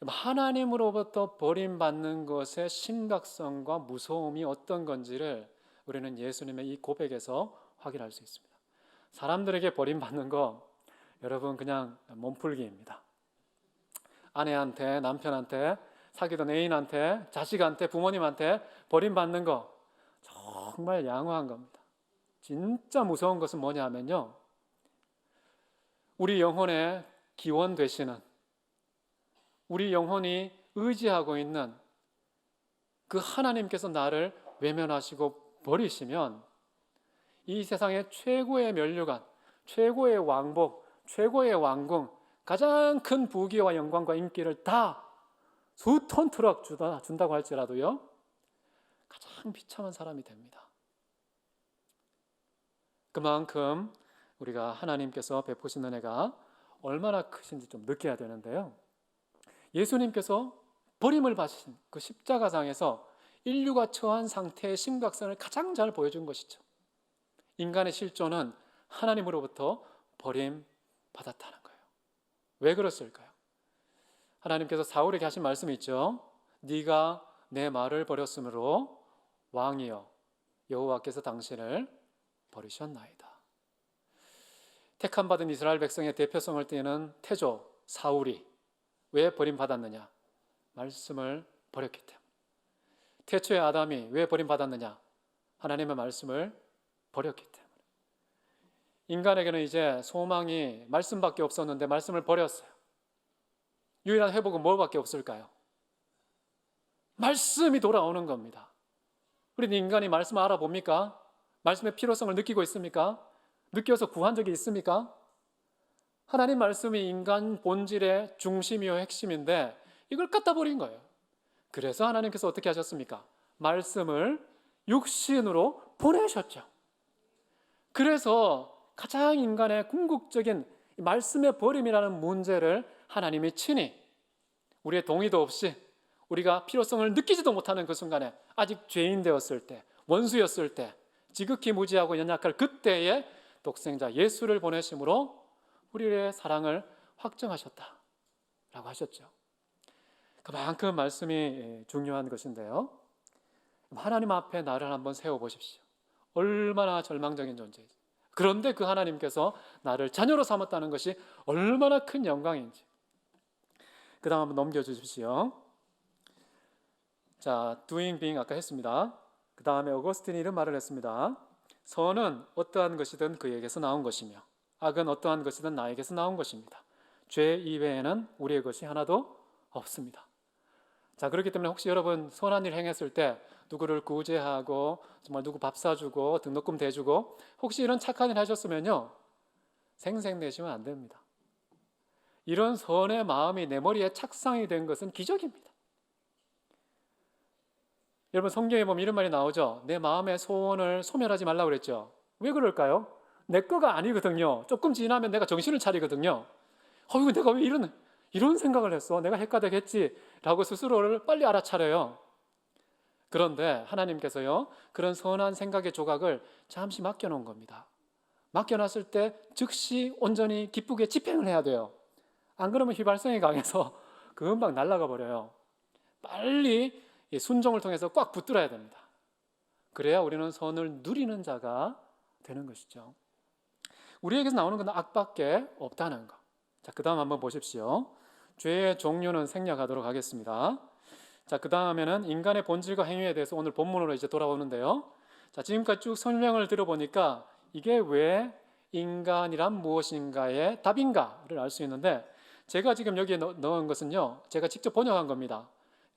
하나님으로부터 버림받는 것의 심각성과 무서움이 어떤 건지를 우리는 예수님의 이 고백에서 확인할 수 있습니다. 사람들에게 버림받는 거 여러분 그냥 몸풀기입니다. 아내한테, 남편한테, 사귀던 애인한테, 자식한테, 부모님한테 버림받는 거 정말 양호한 겁니다. 진짜 무서운 것은 뭐냐 하면요, 우리 영혼의 기원 되시는, 우리 영혼이 의지하고 있는 그 하나님께서 나를 외면하시고 버리시면 이 세상의 최고의 면류관, 최고의 왕복, 최고의 왕궁, 가장 큰 부귀와 영광과 인기를 다 수톤 트럭 준다고 할지라도요, 가장 비참한 사람이 됩니다. 그만큼 우리가 하나님께서 베푸신 은혜가 얼마나 크신지 좀 느껴야 되는데요, 예수님께서 버림을 받으신 그 십자가상에서 인류가 처한 상태의 심각성을 가장 잘 보여준 것이죠. 인간의 실존은 하나님으로부터 버림받았다는 거예요. 왜 그랬을까요? 하나님께서 사울에게 하신 말씀이 있죠. 네가 내 말을 버렸으므로 왕이여 여호와께서 당신을 버리셨나이다. 택함받은 이스라엘 백성의 대표성을 띠는 태조 사울이 왜 버림받았느냐? 말씀을 버렸기 때문에. 태초의 아담이 왜 버림받았느냐? 하나님의 말씀을 버렸기 때문에. 인간에게는 이제 소망이 말씀밖에 없었는데 말씀을 버렸어요. 유일한 회복은 뭐밖에 없을까요? 말씀이 돌아오는 겁니다. 우리 인간이 말씀을 알아봅니까? 말씀의 필요성을 느끼고 있습니까? 느껴서 구한 적이 있습니까? 하나님 말씀이 인간 본질의 중심이요 핵심인데 이걸 갖다 버린 거예요. 그래서 하나님께서 어떻게 하셨습니까? 말씀을 육신으로 보내셨죠. 그래서 가장 인간의 궁극적인 말씀의 버림이라는 문제를 하나님이 친히 우리의 동의도 없이 우리가 필요성을 느끼지도 못하는 그 순간에 아직 죄인 되었을 때, 원수였을 때, 지극히 무지하고 연약할 그때에 독생자 예수를 보내심으로 우리의 사랑을 확정하셨다라고 하셨죠. 그만큼 말씀이 중요한 것인데요, 하나님 앞에 나를 한번 세워보십시오. 얼마나 절망적인 존재인지. 그런데 그 하나님께서 나를 자녀로 삼았다는 것이 얼마나 큰 영광인지. 그 다음 한번 넘겨주십시오. 자, doing, being 아까 했습니다. 그 다음에 어거스틴이 이런 말을 했습니다. 선은 어떠한 것이든 그에게서 나온 것이며 악은 어떠한 것이든 나에게서 나온 것입니다. 죄 이외에는 우리의 것이 하나도 없습니다. 자, 그렇기 때문에 혹시 여러분 선한 일 행했을 때 누구를 구제하고 정말 누구 밥 사주고 등록금 대주고 혹시 이런 착한 일 하셨으면요, 생색내시면 안 됩니다. 이런 선의 마음이 내 머리에 착상이 된 것은 기적입니다. 여러분 성경에 보면 이런 말이 나오죠. 내 마음의 소원을 소멸하지 말라고 그랬죠. 왜 그럴까요? 내 거가 아니거든요. 조금 지나면 내가 정신을 차리거든요. 이거 내가 왜 이런 생각을 했어? 내가 헷가닥했지? 라고 스스로를 빨리 알아차려요. 그런데 하나님께서요, 그런 선한 생각의 조각을 잠시 맡겨놓은 겁니다. 맡겨놨을 때 즉시 온전히 기쁘게 집행을 해야 돼요. 안 그러면 휘발성이 강해서 금방 날아가 버려요. 빨리 순종을 통해서 꽉 붙들어야 됩니다. 그래야 우리는 선을 누리는 자가 되는 것이죠. 우리에게서 나오는 건 악밖에 없다는 것. 자, 그 다음 한번 보십시오. 죄의 종류는 생략하도록 하겠습니다. 자, 그 다음에는 인간의 본질과 행위에 대해서 오늘 본문으로 이제 돌아오는데요. 자, 지금까지 쭉 설명을 들어보니까 이게 왜 인간이란 무엇인가의 답인가를 알 수 있는데, 제가 지금 여기에 넣은 것은요, 제가 직접 번역한 겁니다.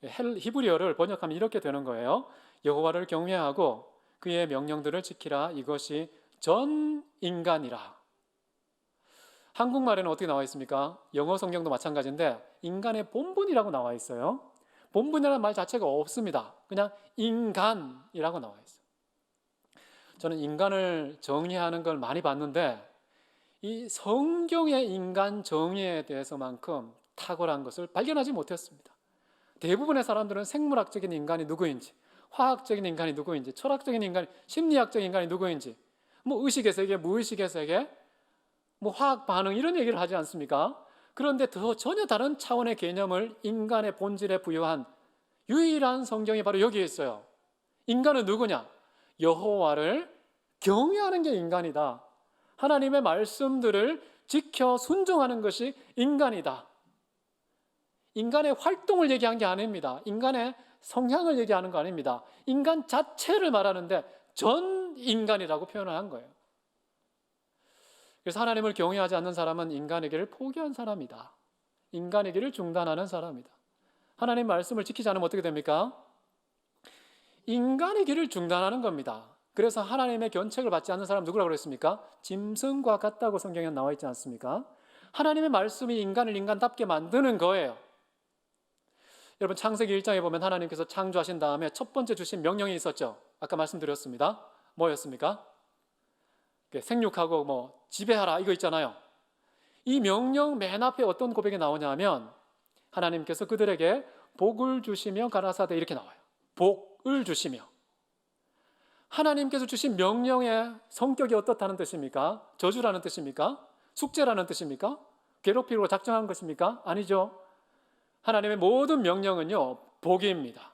히브리어를 번역하면 이렇게 되는 거예요. 여호와를 경외하고 그의 명령들을 지키라. 이것이 전 인간이라. 한국말에는 어떻게 나와 있습니까? 영어 성경도 마찬가지인데 인간의 본분이라고 나와 있어요. 본분이라는 말 자체가 없습니다. 그냥 인간이라고 나와 있어요. 저는 인간을 정의하는 걸 많이 봤는데 이 성경의 인간 정의에 대해서만큼 탁월한 것을 발견하지 못했습니다. 대부분의 사람들은 생물학적인 인간이 누구인지, 화학적인 인간이 누구인지, 철학적인 인간이, 심리학적인 인간이 누구인지, 뭐 의식의 세계, 무의식의 세계, 뭐 화학 반응 이런 얘기를 하지 않습니까? 그런데 전혀 다른 차원의 개념을 인간의 본질에 부여한 유일한 성경이 바로 여기에 있어요. 인간은 누구냐? 여호와를 경외하는 게 인간이다. 하나님의 말씀들을 지켜 순종하는 것이 인간이다. 인간의 활동을 얘기한 게 아닙니다. 인간의 성향을 얘기하는 거 아닙니다. 인간 자체를 말하는데 전 인간이라고 표현을 한 거예요. 그래서 하나님을 경외하지 않는 사람은 인간의 길을 포기한 사람이다. 인간의 길을 중단하는 사람이다. 하나님 말씀을 지키지 않으면 어떻게 됩니까? 인간의 길을 중단하는 겁니다. 그래서 하나님의 견책을 받지 않는 사람 누구라고 그랬습니까? 짐승과 같다고 성경에 나와 있지 않습니까? 하나님의 말씀이 인간을 인간답게 만드는 거예요. 여러분 창세기 1장에 보면 하나님께서 창조하신 다음에 첫 번째 주신 명령이 있었죠. 아까 말씀드렸습니다. 뭐였습니까? 생육하고 지배하라 이거 있잖아요. 이 명령 맨 앞에 어떤 고백이 나오냐면 하나님께서 그들에게 복을 주시며 가라사대 이렇게 나와요. 복을 주시며. 하나님께서 주신 명령의 성격이 어떻다는 뜻입니까? 저주라는 뜻입니까? 숙제라는 뜻입니까? 괴롭히고 작정한 것입니까? 아니죠. 하나님의 모든 명령은요, 복입니다.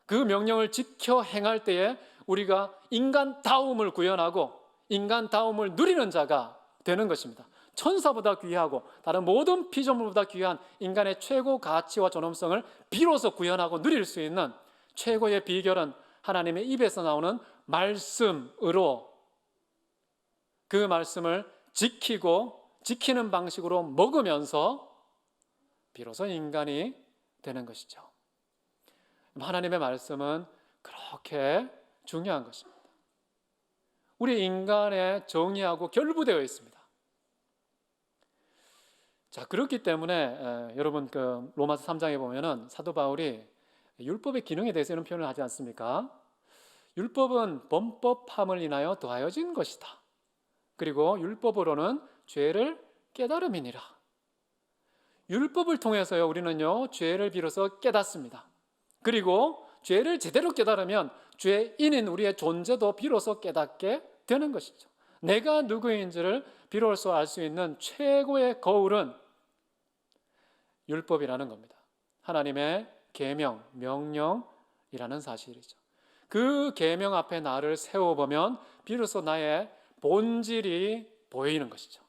그 명령을 지켜 행할 때에 우리가 인간다움을 구현하고 인간다움을 누리는 자가 되는 것입니다. 천사보다 귀하고 다른 모든 피조물보다 귀한 인간의 최고 가치와 존엄성을 비로소 구현하고 누릴 수 있는 최고의 비결은 하나님의 입에서 나오는 말씀으로 그 말씀을 지키고 지키는 방식으로 먹으면서 비로소 인간이 되는 것이죠. 하나님의 말씀은 그렇게 중요한 것입니다. 우리 인간의 정의하고 결부되어 있습니다. 자, 그렇기 때문에 여러분 로마서 3장에 보면은 사도 바울이 율법의 기능에 대해서 이런 표현을 하지 않습니까? 율법은 범법함을 인하여 더하여진 것이다. 그리고 율법으로는 죄를 깨달음이니라. 율법을 통해서요 우리는요 죄를 비로소 깨닫습니다. 그리고 죄를 제대로 깨달으면 죄인인 우리의 존재도 비로소 깨닫게 되는 것이죠. 내가 누구인지를 비로소 알 수 있는 최고의 거울은 율법이라는 겁니다. 하나님의 계명, 명령이라는 사실이죠. 그 계명 앞에 나를 세워보면 비로소 나의 본질이 보이는 것이죠.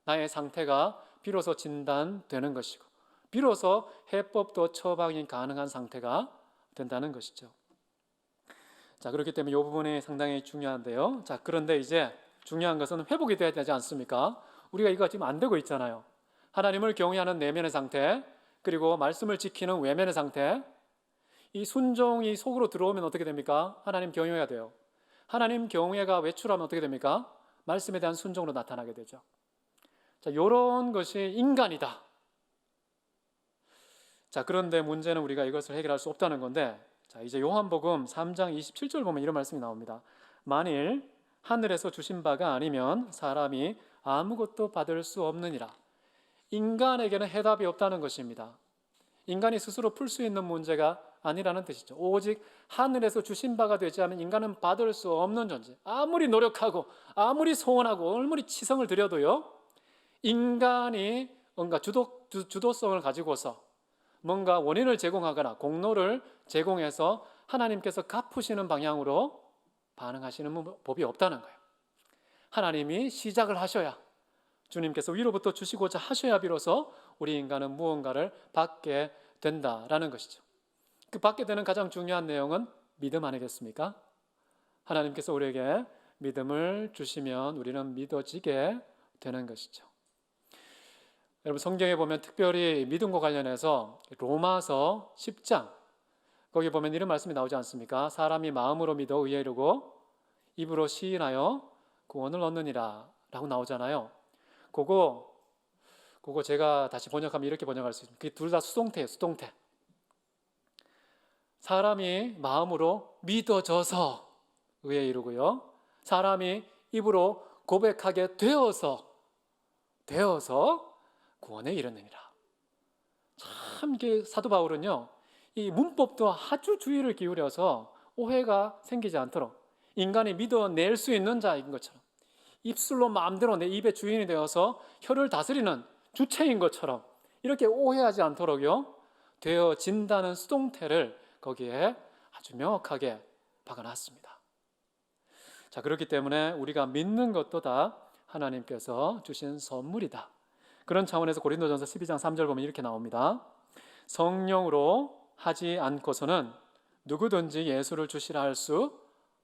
나의 상태가 비로소 진단되는 것이고 비로소 해법도 처방이 가능한 상태가 된다는 것이죠. 자, 그렇기 때문에 이 부분이 상당히 중요한데요. 자, 그런데 이제 중요한 것은 회복이 돼야 되지 않습니까? 우리가 이거 지금 안 되고 있잖아요. 하나님을 경외하는 내면의 상태, 그리고 말씀을 지키는 외면의 상태. 이 순종이 속으로 들어오면 어떻게 됩니까? 하나님 경외가 돼요. 하나님 경외가 외출하면 어떻게 됩니까? 말씀에 대한 순종으로 나타나게 되죠. 자, 이런 것이 인간이다. 자, 그런데 문제는 우리가 이것을 해결할 수 없다는 건데, 자, 이제 요한복음 3장 27절 보면 이런 말씀이 나옵니다. 만일 하늘에서 주신 바가 아니면 사람이 아무것도 받을 수 없느니라. 인간에게는 해답이 없다는 것입니다. 인간이 스스로 풀 수 있는 문제가 아니라는 뜻이죠. 오직 하늘에서 주신 바가 되지 않으면 인간은 받을 수 없는 존재. 아무리 노력하고 아무리 소원하고 아무리 치성을 들여도요, 인간이 뭔가 주도성을 가지고서 뭔가 원인을 제공하거나 공로를 제공해서 하나님께서 갚으시는 방향으로 반응하시는 법이 없다는 거예요. 하나님이 시작을 하셔야, 주님께서 위로부터 주시고자 하셔야 비로소 우리 인간은 무언가를 받게 된다라는 것이죠. 그 받게 되는 가장 중요한 내용은 믿음 아니겠습니까? 하나님께서 우리에게 믿음을 주시면 우리는 믿어지게 되는 것이죠. 여러분, 성경에 보면 특별히 믿음과 관련해서 로마서 10장 거기 보면 이런 말씀이 나오지 않습니까? 사람이 마음으로 믿어 의에 이르고 입으로 시인하여 구원을 얻느니라 라고 나오잖아요. 그거 제가 다시 번역하면 이렇게 번역할 수 있습니다. 그게 둘 다 수동태예요. 수동태. 사람이 마음으로 믿어져서 의에 이르고요, 사람이 입으로 고백하게 되어서 구원에 이르느니라. 참 이게 사도 바울은요, 이 문법도 아주 주의를 기울여서 오해가 생기지 않도록, 인간이 믿어낼 수 있는 자인 것처럼, 입술로 마음대로 내 입의 주인이 되어서 혀를 다스리는 주체인 것처럼 이렇게 오해하지 않도록요, 되어진다는 수동태를 거기에 아주 명확하게 박아놨습니다. 자, 그렇기 때문에 우리가 믿는 것도 다 하나님께서 주신 선물이다. 그런 차원에서 고린도전서 12장 3절 보면 이렇게 나옵니다. 성령으로 하지 않고서는 누구든지 예수를 주시라 할 수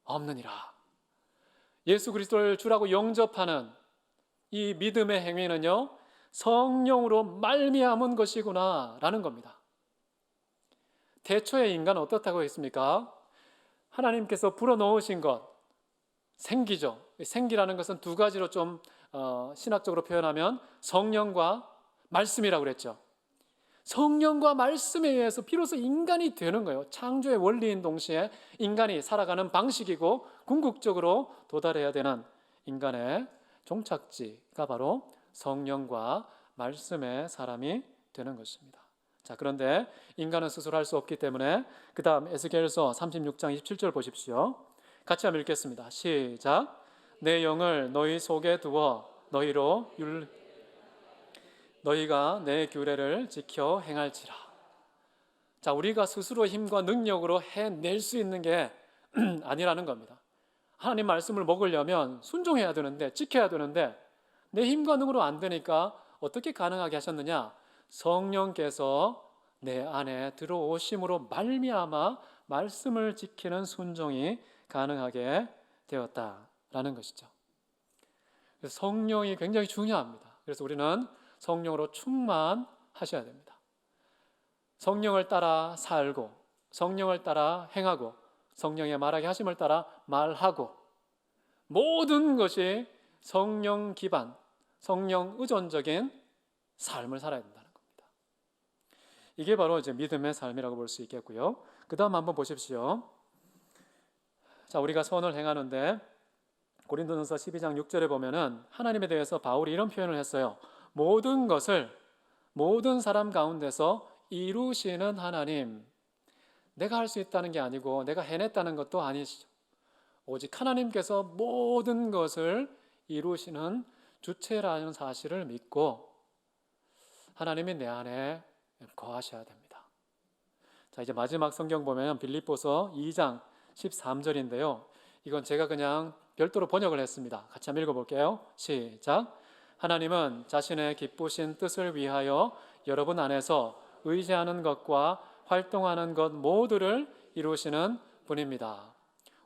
없느니라. 예수 그리스도를 주라고 영접하는 이 믿음의 행위는요, 성령으로 말미암은 것이구나 라는 겁니다. 태초의 인간은 어떻다고 했습니까? 하나님께서 불어넣으신 것, 생기죠. 생기라는 것은 두 가지로 좀 신학적으로 표현하면 성령과 말씀이라고 그랬죠. 성령과 말씀에 의해서 비로소 인간이 되는 거예요. 창조의 원리인 동시에 인간이 살아가는 방식이고 궁극적으로 도달해야 되는 인간의 종착지가 바로 성령과 말씀의 사람이 되는 것입니다. 자, 그런데 인간은 스스로 할 수 없기 때문에 그 다음 에스겔서 36장 27절 보십시오. 같이 한번 읽겠습니다. 시작. 내 영을 너희 속에 두어 너희가 내 규례를 지켜 행할지라. 자, 우리가 스스로 힘과 능력으로 해낼 수 있는 게 아니라는 겁니다. 하나님 말씀을 먹으려면 순종해야 되는데, 지켜야 되는데 내 힘과 능으로 안 되니까 어떻게 가능하게 하셨느냐? 성령께서 내 안에 들어오심으로 말미암아 말씀을 지키는 순종이 가능하게 되었다라는 것이죠. 그래서 성령이 굉장히 중요합니다. 그래서 우리는 성령으로 충만하셔야 됩니다. 성령을 따라 살고, 성령을 따라 행하고, 성령의 말하게 하심을 따라 말하고, 모든 것이 성령 기반, 성령 의존적인 삶을 살아야 된다는 겁니다. 이게 바로 이제 믿음의 삶이라고 볼 수 있겠고요. 그 다음 한번 보십시오. 자, 우리가 선을 행하는데 고린도전서 12장 6절에 보면은 하나님에 대해서 바울이 이런 표현을 했어요. 모든 것을 모든 사람 가운데서 이루시는 하나님. 내가 할 수 있다는 게 아니고 내가 해냈다는 것도 아니시죠. 오직 하나님께서 모든 것을 이루시는 주체라는 사실을 믿고 하나님이 내 안에 거하셔야 됩니다. 자, 이제 마지막 성경 보면 빌립보서 2장 13절인데요. 이건 제가 그냥 별도로 번역을 했습니다. 같이 한번 읽어볼게요. 시작. 하나님은 자신의 기쁘신 뜻을 위하여 여러분 안에서 의지하는 것과 활동하는 것 모두를 이루시는 분입니다.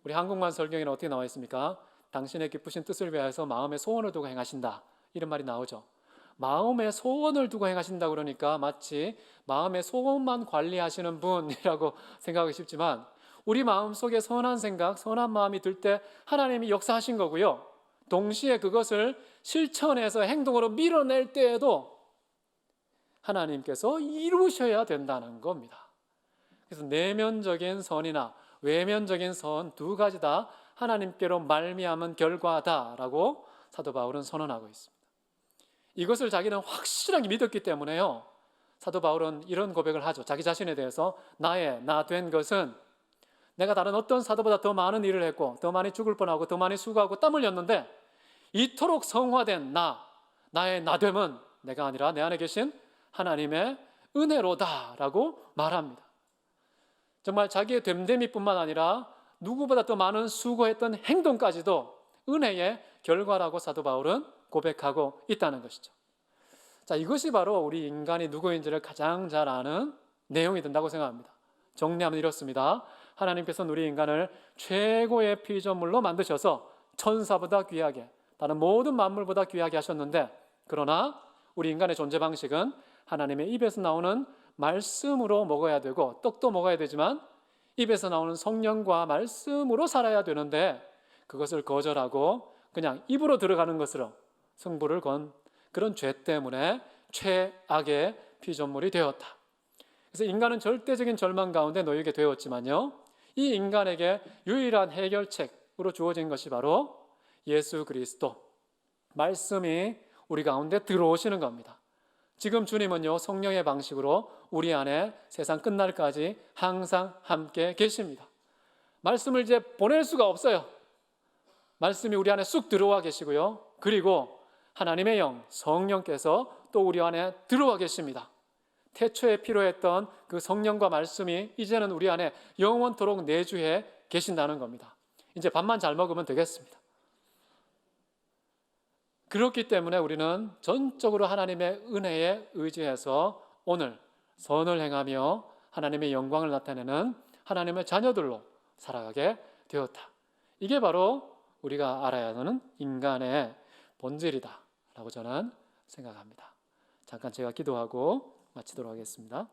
우리 한국만 성경에는 어떻게 나와 있습니까? 당신의 기쁘신 뜻을 위하여서 마음의 소원을 두고 행하신다, 이런 말이 나오죠. 마음의 소원을 두고 행하신다 그러니까 마치 마음의 소원만 관리하시는 분이라고 생각하기 쉽지만, 우리 마음속에 선한 생각, 선한 마음이 들 때 하나님이 역사하신 거고요, 동시에 그것을 실천해서 행동으로 밀어낼 때에도 하나님께서 이루셔야 된다는 겁니다. 그래서 내면적인 선이나 외면적인 선 두 가지 다 하나님께로 말미암은 결과다라고 사도 바울은 선언하고 있습니다. 이것을 자기는 확실하게 믿었기 때문에요, 사도 바울은 이런 고백을 하죠. 자기 자신에 대해서 나 된 것은 내가 다른 어떤 사도보다 더 많은 일을 했고 더 많이 죽을 뻔하고 더 많이 수고하고 땀 흘렸는데 이토록 성화된 나의 나됨은 내가 아니라 내 안에 계신 하나님의 은혜로다라고 말합니다. 정말 자기의 됨됨이뿐만 아니라 누구보다 더 많은 수고했던 행동까지도 은혜의 결과라고 사도 바울은 고백하고 있다는 것이죠. 자, 이것이 바로 우리 인간이 누구인지를 가장 잘 아는 내용이 된다고 생각합니다. 정리하면 이렇습니다. 하나님께서는 우리 인간을 최고의 피조물로 만드셔서 천사보다 귀하게, 다른 모든 만물보다 귀하게 하셨는데, 그러나 우리 인간의 존재 방식은 하나님의 입에서 나오는 말씀으로 먹어야 되고 떡도 먹어야 되지만 입에서 나오는 성령과 말씀으로 살아야 되는데, 그것을 거절하고 그냥 입으로 들어가는 것으로 승부를 건 그런 죄 때문에 최악의 피조물이 되었다. 그래서 인간은 절대적인 절망 가운데 놓이게 되었지만요, 이 인간에게 유일한 해결책으로 주어진 것이 바로 예수 그리스도, 말씀이 우리 가운데 들어오시는 겁니다. 지금 주님은요, 성령의 방식으로 우리 안에 세상 끝날까지 항상 함께 계십니다. 말씀을 이제 보낼 수가 없어요. 말씀이 우리 안에 쑥 들어와 계시고요, 그리고 하나님의 영, 성령께서 또 우리 안에 들어와 계십니다. 태초에 필요했던 그 성령과 말씀이 이제는 우리 안에 영원토록 내주해 계신다는 겁니다. 이제 밥만 잘 먹으면 되겠습니다. 그렇기 때문에 우리는 전적으로 하나님의 은혜에 의지해서 오늘 선을 행하며 하나님의 영광을 나타내는 하나님의 자녀들로 살아가게 되었다. 이게 바로 우리가 알아야 하는 인간의 본질이다 라고 저는 생각합니다. 잠깐 제가 기도하고 마치도록 하겠습니다.